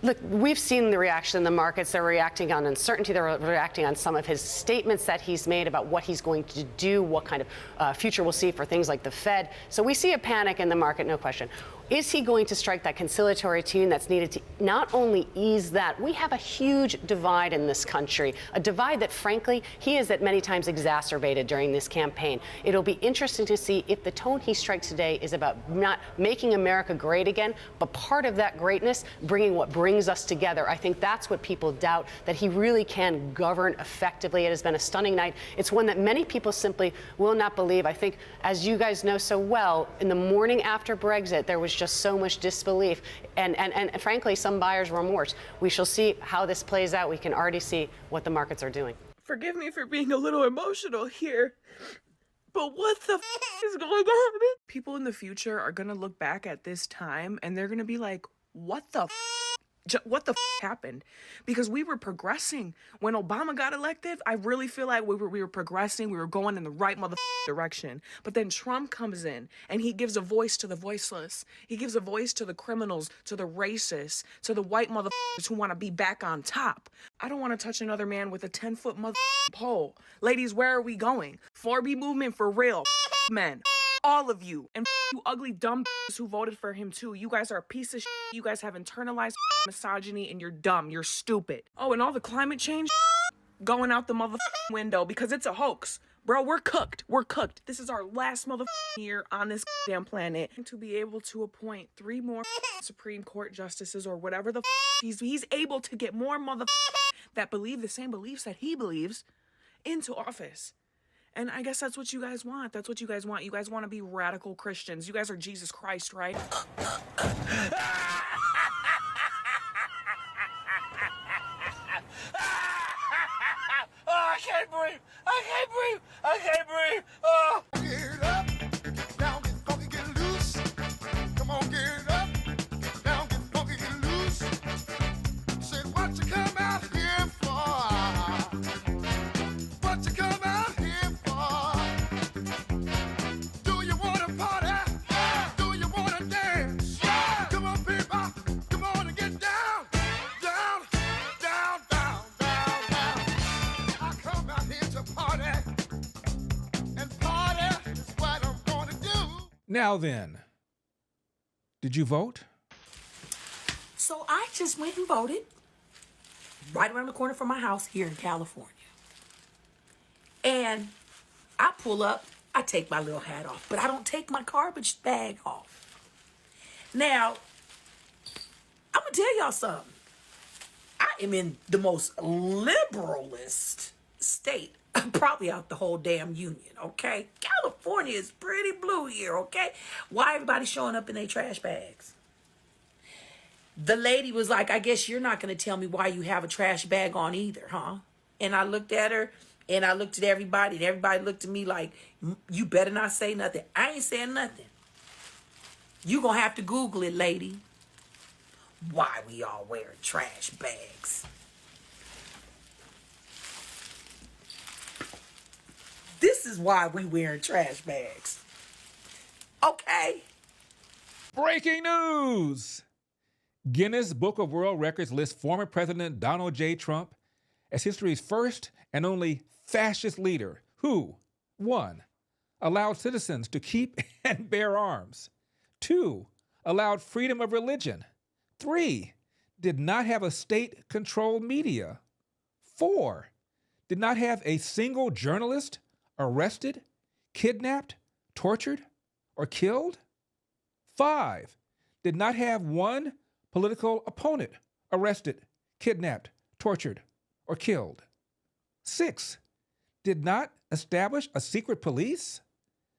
Look, we've seen the reaction in the markets. They're reacting on uncertainty. They're reacting on some of his statements that he's made about what he's going to do, what kind of future we'll see for things like the Fed. So we see a panic in the market, no question. Is he going to strike that conciliatory tune that's needed to not only ease that? We have a huge divide in this country, a divide that, frankly, he has at many times exacerbated during this campaign. It'll be interesting to see if the tone he strikes today is about not making America great again, but part of that greatness, bringing what brings us together. I think that's what people doubt, that he really can govern effectively. It has been a stunning night. It's one that many people simply will not believe. I think, as you guys know so well, in the morning after Brexit, there was just so much disbelief and frankly, some buyer's remorse. We shall see how this plays out. We can already see what the markets are doing. Forgive me for being a little emotional here, but what the is going on? People in the future are going to look back at this time and they're going to be like, what the happened? Because we were progressing. When Obama got elected, I really feel like we were progressing. We were going in the right direction. But then Trump comes in and he gives a voice to the voiceless. He gives a voice to the criminals, to the racists, to the white who want to be back on top. I don't want to touch another man with a 10-foot pole. Ladies, where are we going? 4B movement for real. Men. All of you. And you ugly dumb who voted for him too. You guys are a piece of shit. You guys have internalized misogyny and you're dumb. You're stupid. Oh, and all the climate change going out the window because it's a hoax. Bro, we're cooked. We're cooked. This is our last year on this damn planet. To be able to appoint 3 more Supreme Court justices or whatever the he's able to get more that believe the same beliefs that he believes into office. And I guess that's what you guys want. That's what you guys want. You guys want to be radical Christians. You guys are Jesus Christ, right? can't breathe. Oh. Get up, down, get funky, get loose. Come on, get up, down, get funky, get loose. Said, what you come out here for? What you come out here for? Do you want to party? Do you want to dance? Come on, people, come on and get down, down, down, down, down, down. I come out here to party. Now then, did you vote? So I just went and voted right around the corner from my house here in California. And I pull up, I take my little hat off, but I don't take my garbage bag off. Now, I'm gonna tell y'all something. I am in the most liberalist state probably out the whole damn union, okay? California is pretty blue here, okay? Why everybody showing up in their trash bags? The lady was like, I guess you're not going to tell me why you have a trash bag on either, huh? And I looked at her, and I looked at everybody, and everybody looked at me like, you better not say nothing. I ain't saying nothing. You going to have to Google it, lady. Why we all wearing trash bags. This is why we wearing trash bags. Okay? Breaking news! Guinness Book of World Records lists former President Donald J. Trump as history's first and only fascist leader who, 1, allowed citizens to keep and bear arms, 2, allowed freedom of religion, 3, did not have a state-controlled media, 4, did not have a single journalist arrested, kidnapped, tortured, or killed. 5, did not have one political opponent arrested, kidnapped, tortured, or killed. 6, did not establish a secret police.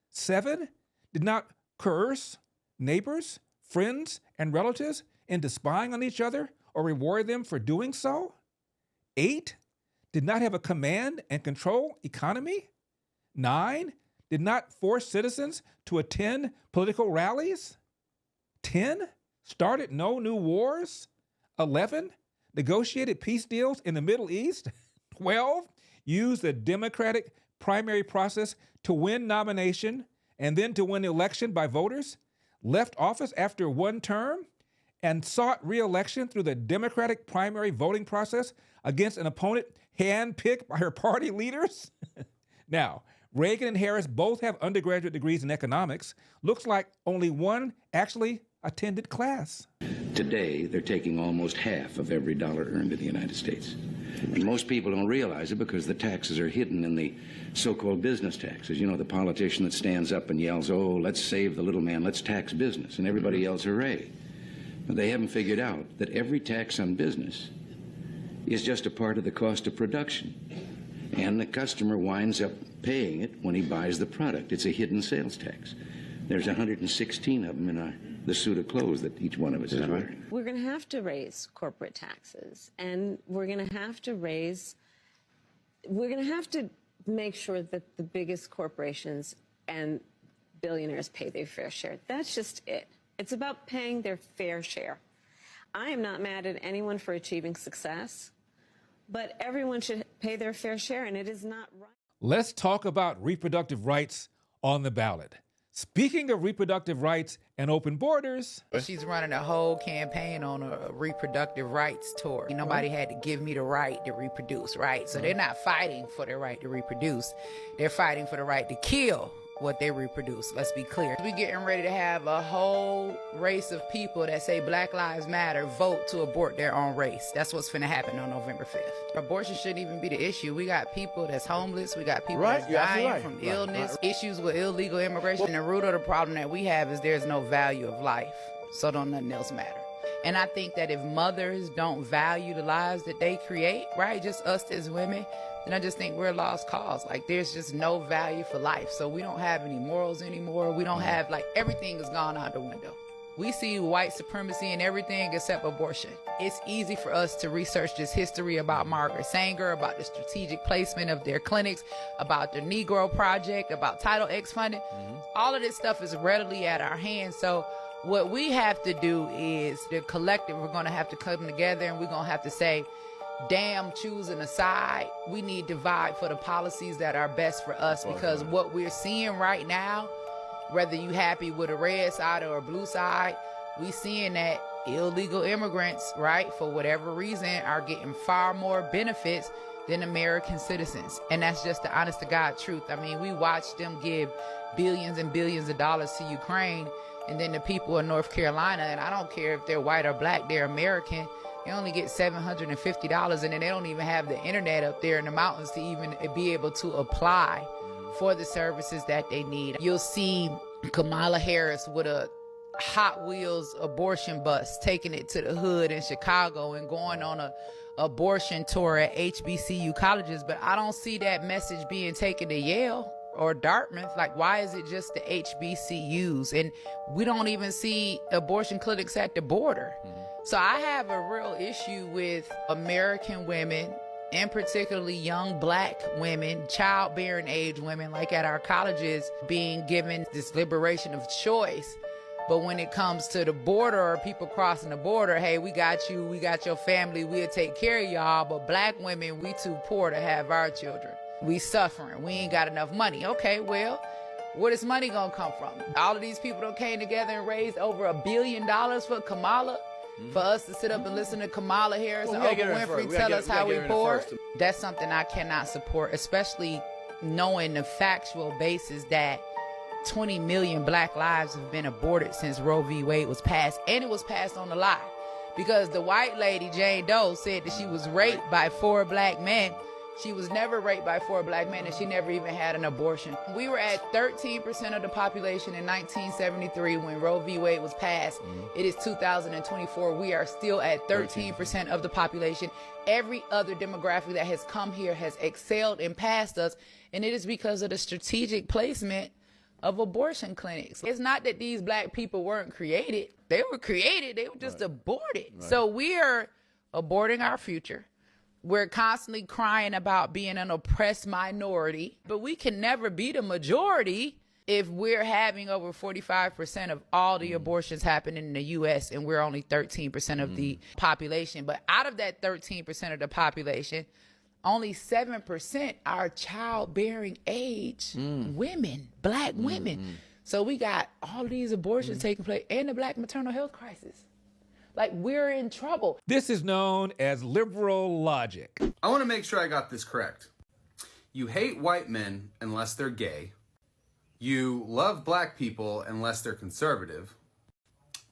7, did not coerce neighbors, friends, and relatives into spying on each other or reward them for doing so. 8, did not have a command and control economy. 9, did not force citizens to attend political rallies. 10, started no new wars. 11, negotiated peace deals in the Middle East. 12, used the democratic primary process to win nomination and then to win election by voters. Left office after one term and sought re-election through the democratic primary voting process against an opponent handpicked by her party leaders. Now, Reagan and Harris both have undergraduate degrees in economics. Looks like only one actually attended class. Today, they're taking almost half of every dollar earned in the United States. And most people don't realize it because the taxes are hidden in the so-called business taxes. You know, the politician that stands up and yells, oh, let's save the little man, let's tax business, and everybody yells, hooray. But they haven't figured out that every tax on business is just a part of the cost of production. And the customer winds up paying it when he buys the product. It's a hidden sales tax. There's 116 of them in the suit of clothes that each one of us is wearing. We're going to have to raise corporate taxes, and we're going to have to make sure that the biggest corporations and billionaires pay their fair share. That's just it. It's about paying their fair share. I am not mad at anyone for achieving success, but everyone should pay their fair share, and it is not right. Let's talk about reproductive rights on the ballot. Speaking of reproductive rights and open borders... She's running a whole campaign on a reproductive rights tour. Nobody had to give me the right to reproduce, right? So they're not fighting for the right to reproduce. They're fighting for the right to kill what they reproduce. Let's be clear. We're getting ready to have a whole race of people that say Black Lives Matter vote to abort their own race. That's what's finna happen on November 5th. Abortion shouldn't even be the issue. We got people that's homeless. We got people that's dying from illness, issues with illegal immigration. And the root of the problem that we have is there's no value of life. So don't nothing else matter. And I think that if mothers don't value the lives that they create, right, just us as women, then I just think we're a lost cause. Like, there's just no value for life. So we don't have any morals anymore. We don't have, like, everything has gone out the window. We see white supremacy in everything except abortion. It's easy for us to research this history about Margaret Sanger, about the strategic placement of their clinics, about the Negro Project, about Title X funding. All of this stuff is readily at our hands. So what we have to do is, the collective, we're going to have to come together and we're going to have to say, damn, choosing a side. We need to divide for the policies that are best for us, because what we're seeing right now, whether you happy with a red side or a blue side, we seeing that illegal immigrants, right, for whatever reason, are getting far more benefits than American citizens. And that's just the honest to God truth. I mean, we watched them give billions and billions of dollars to Ukraine, and then the people in North Carolina, and I don't care if they're white or black, they're American, they only get $750, and then they don't even have the internet up there in the mountains to even be able to apply for the services that they need. You'll see Kamala Harris with a Hot Wheels abortion bus, taking it to the hood in Chicago and going on a abortion tour at HBCU colleges, but I don't see that message being taken to Yale or Dartmouth. Like, why is it just the HBCUs? And we don't even see abortion clinics at the border. So I have a real issue with American women, and particularly young black women, childbearing age women, like at our colleges, being given this liberation of choice. But when it comes to the border or people crossing the border, hey, we got you, we got your family, we'll take care of y'all. But black women, we too poor to have our children. We suffering, we ain't got enough money. Okay, well, where this money gonna come from? All of these people that came together and raised over $1 billion for Kamala. For us to sit up and listen to Kamala Harris and Oprah Winfrey tell us how we poor, that's something I cannot support, especially knowing the factual basis that 20 million black lives have been aborted since Roe v. Wade was passed, and it was passed on a lie. Because the white lady, Jane Doe, said that she was raped by 4 black men. She was never raped by 4 black men, and she never even had an abortion. We were at 13% of the population in 1973 when Roe v. Wade was passed. It is 2024. We are still at 13% of the population. Every other demographic that has come here has excelled and passed us, and it is because of the strategic placement of abortion clinics. It's not that these black people weren't created. They were created. They were just aborted. So we are aborting our future. We're constantly crying about being an oppressed minority, but we can never be the majority if we're having over 45% of all the abortions happening in the U.S. and we're only 13% of the population. But out of that 13% of the population, only 7% are childbearing age women, black women. So we got all these abortions taking place and the black maternal health crisis. Like, we're in trouble. This is known as liberal logic. I want to make sure I got this correct. You hate white men unless they're gay. You love black people unless they're conservative.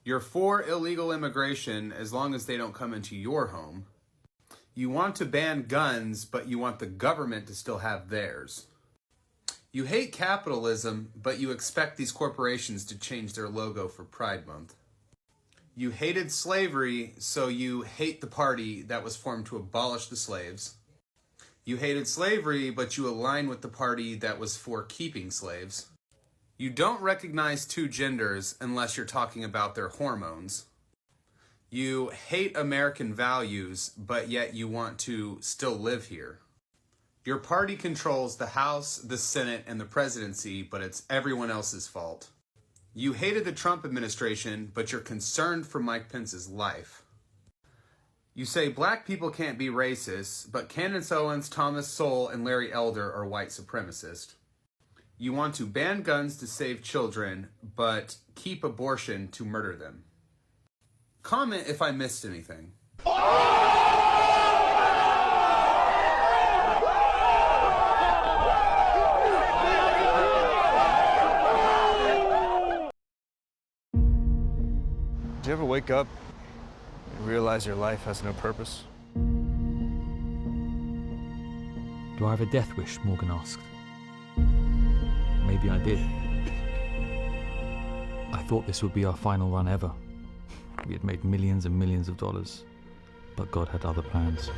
You're for illegal immigration as long as they don't come into your home. You want to ban guns, but you want the government to still have theirs. You hate capitalism, but you expect these corporations to change their logo for Pride Month. You hated slavery, so you hate the party that was formed to abolish the slaves. You hated slavery, but you align with the party that was for keeping slaves. You don't recognize 2 genders unless you're talking about their hormones. You hate American values, but yet you want to still live here. Your party controls the House, the Senate, and the presidency, but it's everyone else's fault. You hated the Trump administration, but you're concerned for Mike Pence's life. You say black people can't be racist, but Candace Owens, Thomas Sowell, and Larry Elder are white supremacists. You want to ban guns to save children, but keep abortion to murder them. Comment if I missed anything. Do you ever wake up and realize your life has no purpose? Do I have a death wish? Morgan asked. Maybe I did. I thought this would be our final run ever. We had made millions and millions of dollars, but God had other plans.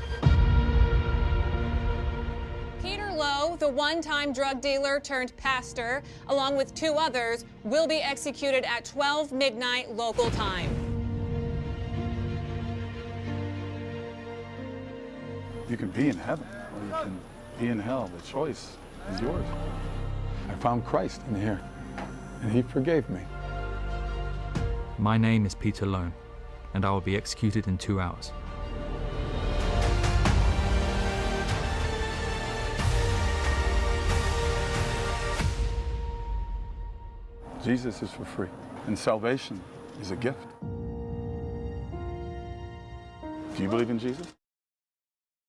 Peter Lowe Niro, the one-time drug dealer turned pastor, along with 2 others, will be executed at 12 midnight local time. You can be in heaven or you can be in hell. The choice is yours. I found Christ in here, and he forgave me. My name is Peter Lone, and I will be executed in 2 hours. Jesus is for free, and salvation is a gift. Do you believe in Jesus?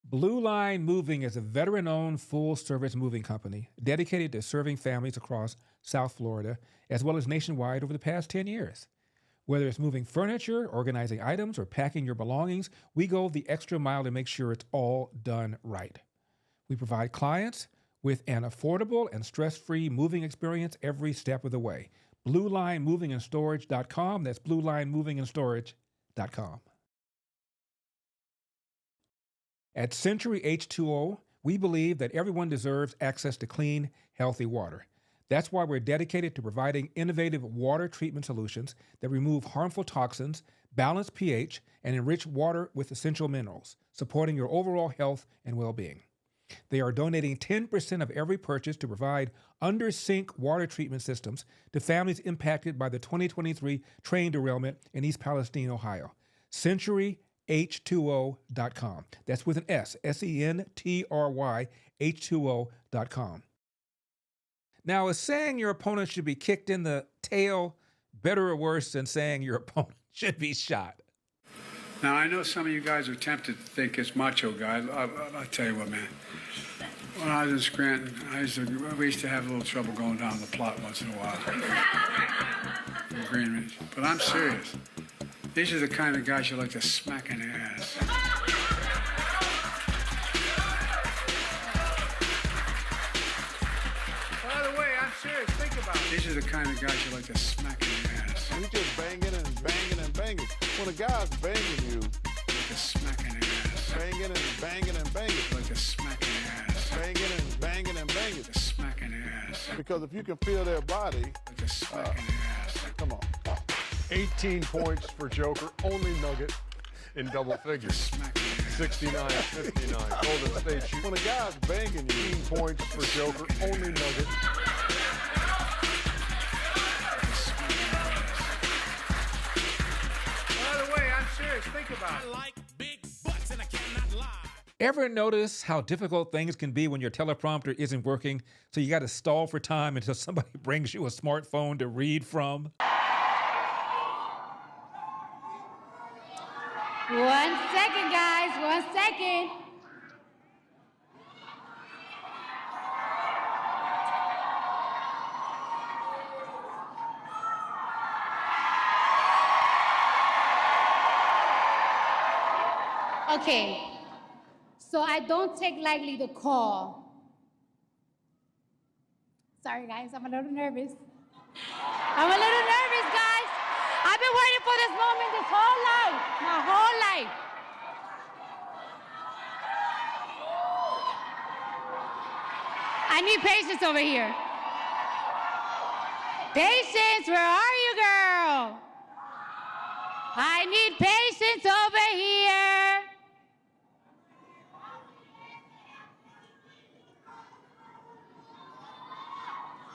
Blue Line Moving is a veteran-owned full-service moving company dedicated to serving families across South Florida, as well as nationwide over the past 10 years. Whether it's moving furniture, organizing items, or packing your belongings, we go the extra mile to make sure it's all done right. We provide clients with an affordable and stress-free moving experience every step of the way. BlueLineMovingAndStorage.com. That's BlueLineMovingAndStorage.com. At Century H2O, we believe that everyone deserves access to clean, healthy water. That's why we're dedicated to providing innovative water treatment solutions that remove harmful toxins, balance pH, and enrich water with essential minerals, supporting your overall health and well-being. They are donating 10% of every purchase to provide under-sink water treatment systems to families impacted by the 2023 train derailment in East Palestine, Ohio. CenturyH2O.com. That's with an S, S-E-N-T-R-Y, H2O.com. Now, is saying your opponent should be kicked in the tail better or worse than saying your opponent should be shot? Now, I know some of you guys are tempted to think it's macho guy. I'll tell you what, man. When I was in Scranton, we used to have a little trouble going down the plot once in a while. In Green Ridge. But I'm serious. These are the kind of guys you like to smack in the ass. By the way, I'm serious. Think about it. These are the kind of guys you like to smack in the ass. You just banging and banging and banging. When a guy's banging you, like a smack in the ass. Banging and banging and banging. Like a smack in the ass. Banging and banging and banging. Like a smack in the ass. Because if you can feel their body, like a smack in the ass. Come on. 18 points for Joker, only nugget in double figures. 69-59, Golden State shoot. When a guy's banging you, 18 points for Joker, only nugget. By the way, I'm serious. Think about it. I like big butts and I cannot lie. Ever notice how difficult things can be when your teleprompter isn't working, so you got to stall for time until somebody brings you a smartphone to read from? 1 second, guys. 1 second. Okay. So I don't take lightly the call. Sorry, guys. I'm a little nervous. Guys. I've been waiting for this moment this whole life, my whole life. I need patience over here. Patience, where are you, girl? I need patience over here.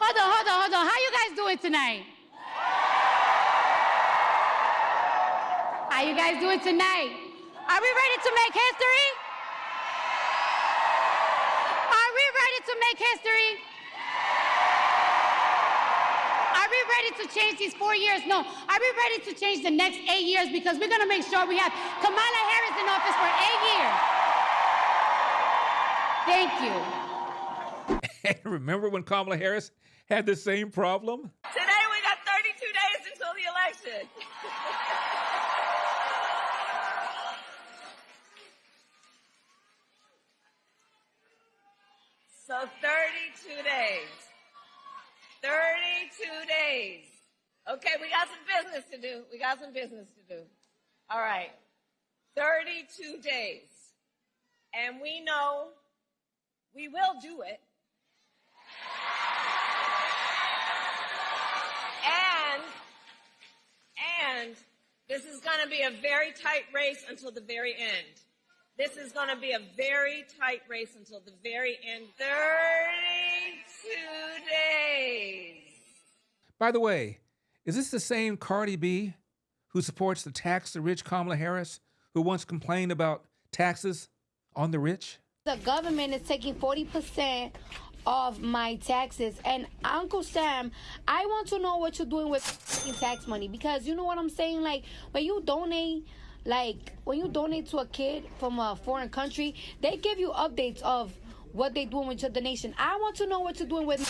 Hold on. How you guys doing tonight? How you guys doing tonight? Are we ready to make history? Are we ready to make history? Are we ready to change these 4 years? No. Are we ready to change the next 8 years? Because we're going to make sure we have Kamala Harris in office for 8 years. Thank you. Remember when Kamala Harris had the same problem? Today we got 32 days until the election. So 32 days. 32 days. Okay, we got some business to do. All right. 32 days. And we know we will do it And this is going to be a very tight race until the very end. This is going to be a very tight race until the very end. 32 days. By the way, is this the same Cardi B who supports the tax-the-rich Kamala Harris, who once complained about taxes on the rich? The government is taking 40% of my taxes. And Uncle Sam, I want to know what you're doing with tax money, because you know what I'm saying? Like, when you donate to a kid from a foreign country, they give you updates of what they're doing with your donation. I want to know what you're doing with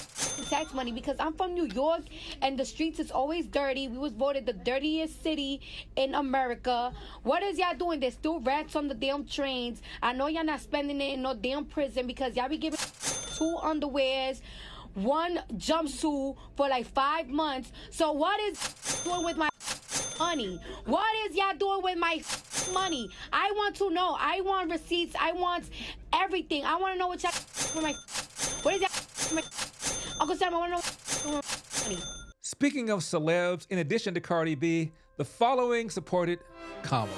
tax money, because I'm from New York and the streets is always dirty. We was voted the dirtiest city in America. What is y'all doing? There's still rats on the damn trains. I know y'all not spending it in no damn prison, because y'all be giving 2 underwears, 1 jumpsuit for like 5 months. So what is doing with my money? What is y'all doing with my money? I want to know. I want receipts. I want everything. I want to know what y'all with my. What is y'all? Uncle Sam, I want to know what money. Speaking of celebs, in addition to Cardi B, the following supported Kamala.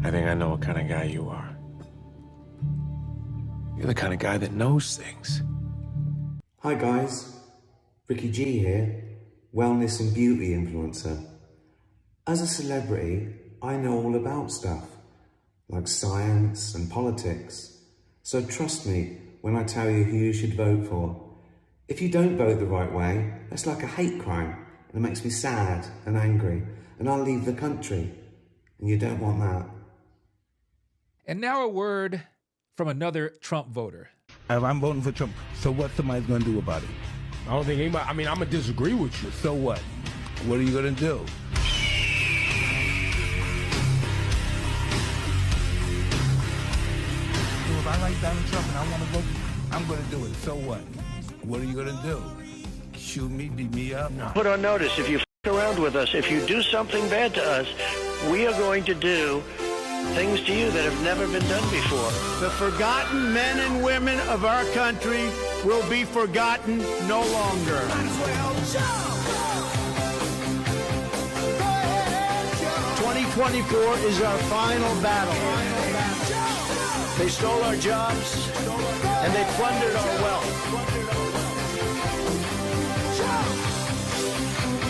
I think I know what kind of guy you are. You're the kind of guy that knows things. Hi guys, Ricky G here, wellness and beauty influencer. As a celebrity, I know all about stuff, like science and politics. So trust me when I tell you who you should vote for. If you don't vote the right way, that's like a hate crime, and it makes me sad and angry, and I'll leave the country. And you don't want that. And now a word from another Trump voter. If I'm voting for Trump, so what somebody's going to do about it? I don't think anybody, I mean, I'm going to disagree with you. So what? What are you going to do? If I like Donald Trump and I want to vote, I'm going to do it. So what? What are you going to do? Shoot me, beat me up? No. Put on notice, if you around with us, if you do something bad to us, we are going to do things to you that have never been done before. The forgotten men and women of our country will be forgotten no longer. 2024 is our final battle. They stole our jobs and they plundered our wealth.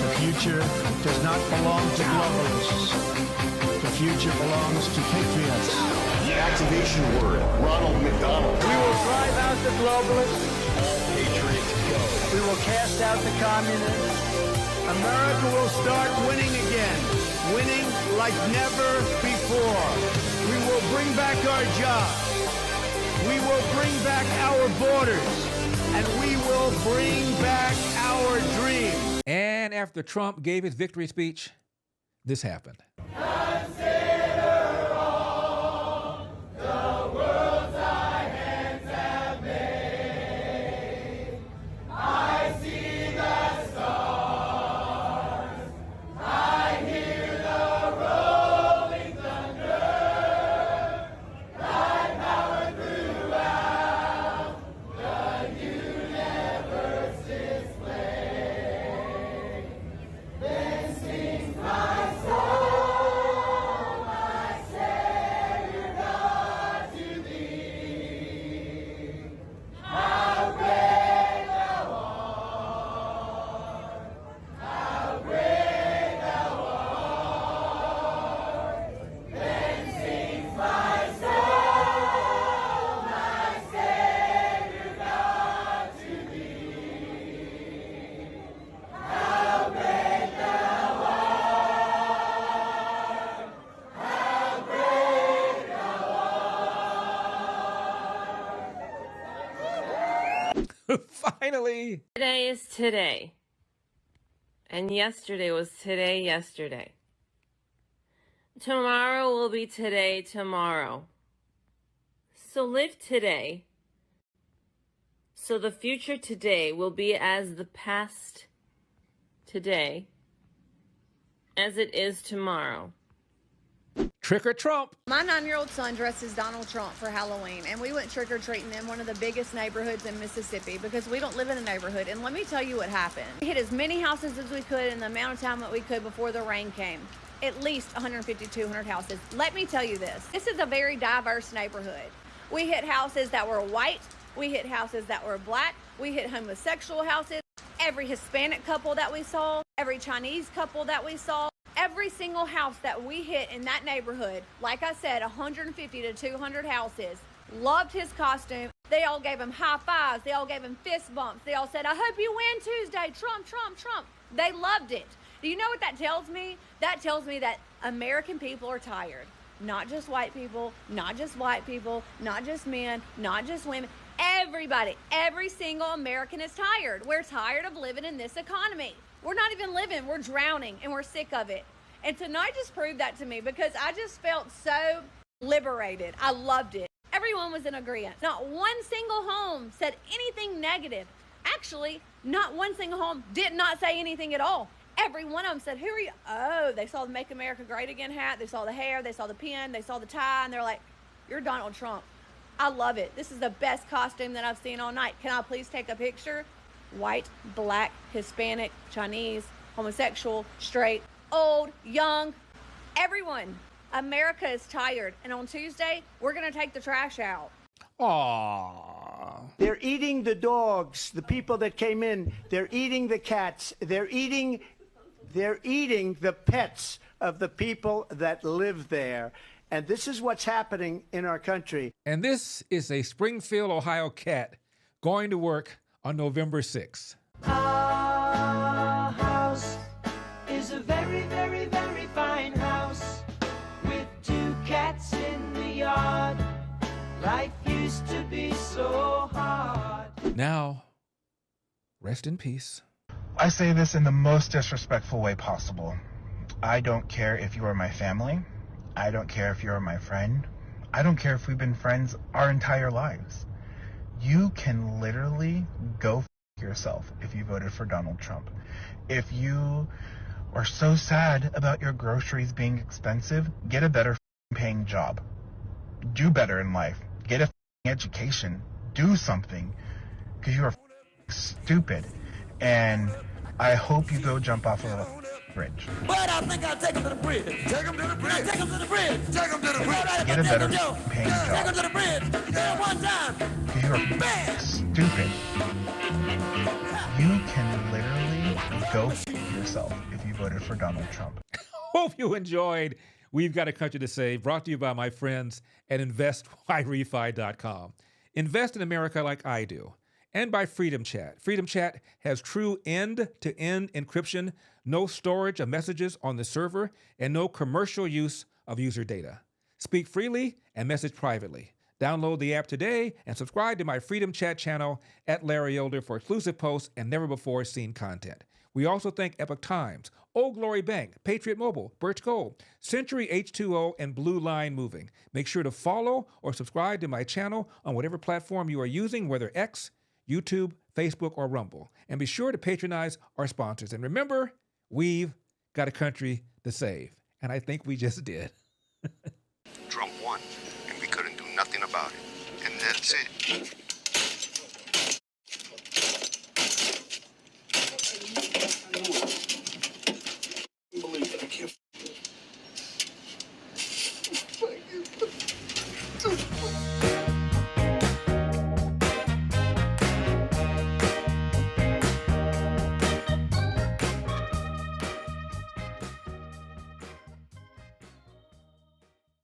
The future does not belong to globalists. The future belongs to patriots. The activation word, Ronald McDonald. We will drive out the globalists. All patriots go. We will cast out the communists. America will start winning again. Winning like never before. We will bring back our jobs. We will bring back our borders. And we will bring back our dreams. And after Trump gave his victory speech, this happened. Finally! Today is today. And yesterday was today yesterday. Tomorrow will be today tomorrow. So live today. So the future today will be as the past today as it is tomorrow. Trick or Trump. My 9-year-old son dressed as Donald Trump for Halloween, and we went trick-or-treating in one of the biggest neighborhoods in Mississippi because we don't live in a neighborhood. And let me tell you what happened. We hit as many houses as we could in the amount of time that we could before the rain came. At least 150, 200 houses. Let me tell you this. This is a very diverse neighborhood. We hit houses that were white. We hit houses that were black. We hit homosexual houses. Every Hispanic couple that we saw, every Chinese couple that we saw, every single house that we hit in that neighborhood, like I said, 150 to 200 houses, loved his costume. They all gave him high fives. They all gave him fist bumps. They all said, I hope you win Tuesday. Trump, Trump, Trump. They loved it. Do you know what that tells me? That tells me that American people are tired. Not just white people, not just white people, not just men, not just women. Everybody, every single American is tired. We're tired of living in this economy. We're not even living, we're drowning, and we're sick of it. And tonight just proved that to me because I just felt so liberated. I loved it. Everyone was in agreement. Not one single home said anything negative. Actually, not one single home did not say anything at all. Every one of them said, who are you? Oh, they saw the Make America Great Again hat. They saw the hair. They saw the pin. They saw the tie. And they're like, you're Donald Trump. I love it. This is the best costume that I've seen all night. Can I please take a picture? White, black, Hispanic, Chinese, homosexual, straight, old, young, everyone. America is tired. And on Tuesday, we're going to take the trash out. Aww. They're eating the dogs, the people that came in. They're eating the cats. They're eating the pets of the people that live there. And this is what's happening in our country. And this is a Springfield, Ohio cat going to work on November 6th. Our house is a very, very, very fine house with 2 cats in the yard. Life used to be so hard. Now, rest in peace. I say this in the most disrespectful way possible. I don't care if you are my family. I don't care if you're my friend. I don't care if we've been friends our entire lives. You can literally go f*** yourself if you voted for Donald Trump. If you are so sad about your groceries being expensive, get a better paying job. Do better in life. Get a education. Do something. Because you are stupid. And I hope you go jump off of a bridge. But I think I'll take him to the bridge. Take him to the bridge. Take him to the bridge. Take him to the bridge. Get a better paying job. Take him to the bridge. There one time. Because you are stupid. You can literally go f*** yourself if you voted for Donald Trump. Hope you enjoyed We've Got a Country to Save, brought to you by my friends at InvestYRefy.com. Invest in America like I do. And by Freedom Chat. Freedom Chat has true end-to-end encryption, no storage of messages on the server, and no commercial use of user data. Speak freely and message privately. Download the app today and subscribe to my Freedom Chat channel at Larry Elder for exclusive posts and never-before-seen content. We also thank Epoch Times, Old Glory Bank, Patriot Mobile, Birch Gold, Century H2O, and Blue Line Moving. Make sure to follow or subscribe to my channel on whatever platform you are using, whether X, YouTube, Facebook, or Rumble. And be sure to patronize our sponsors. And remember, we've got a country to save. And I think we just did. Trump won, and we couldn't do nothing about it. And that's it.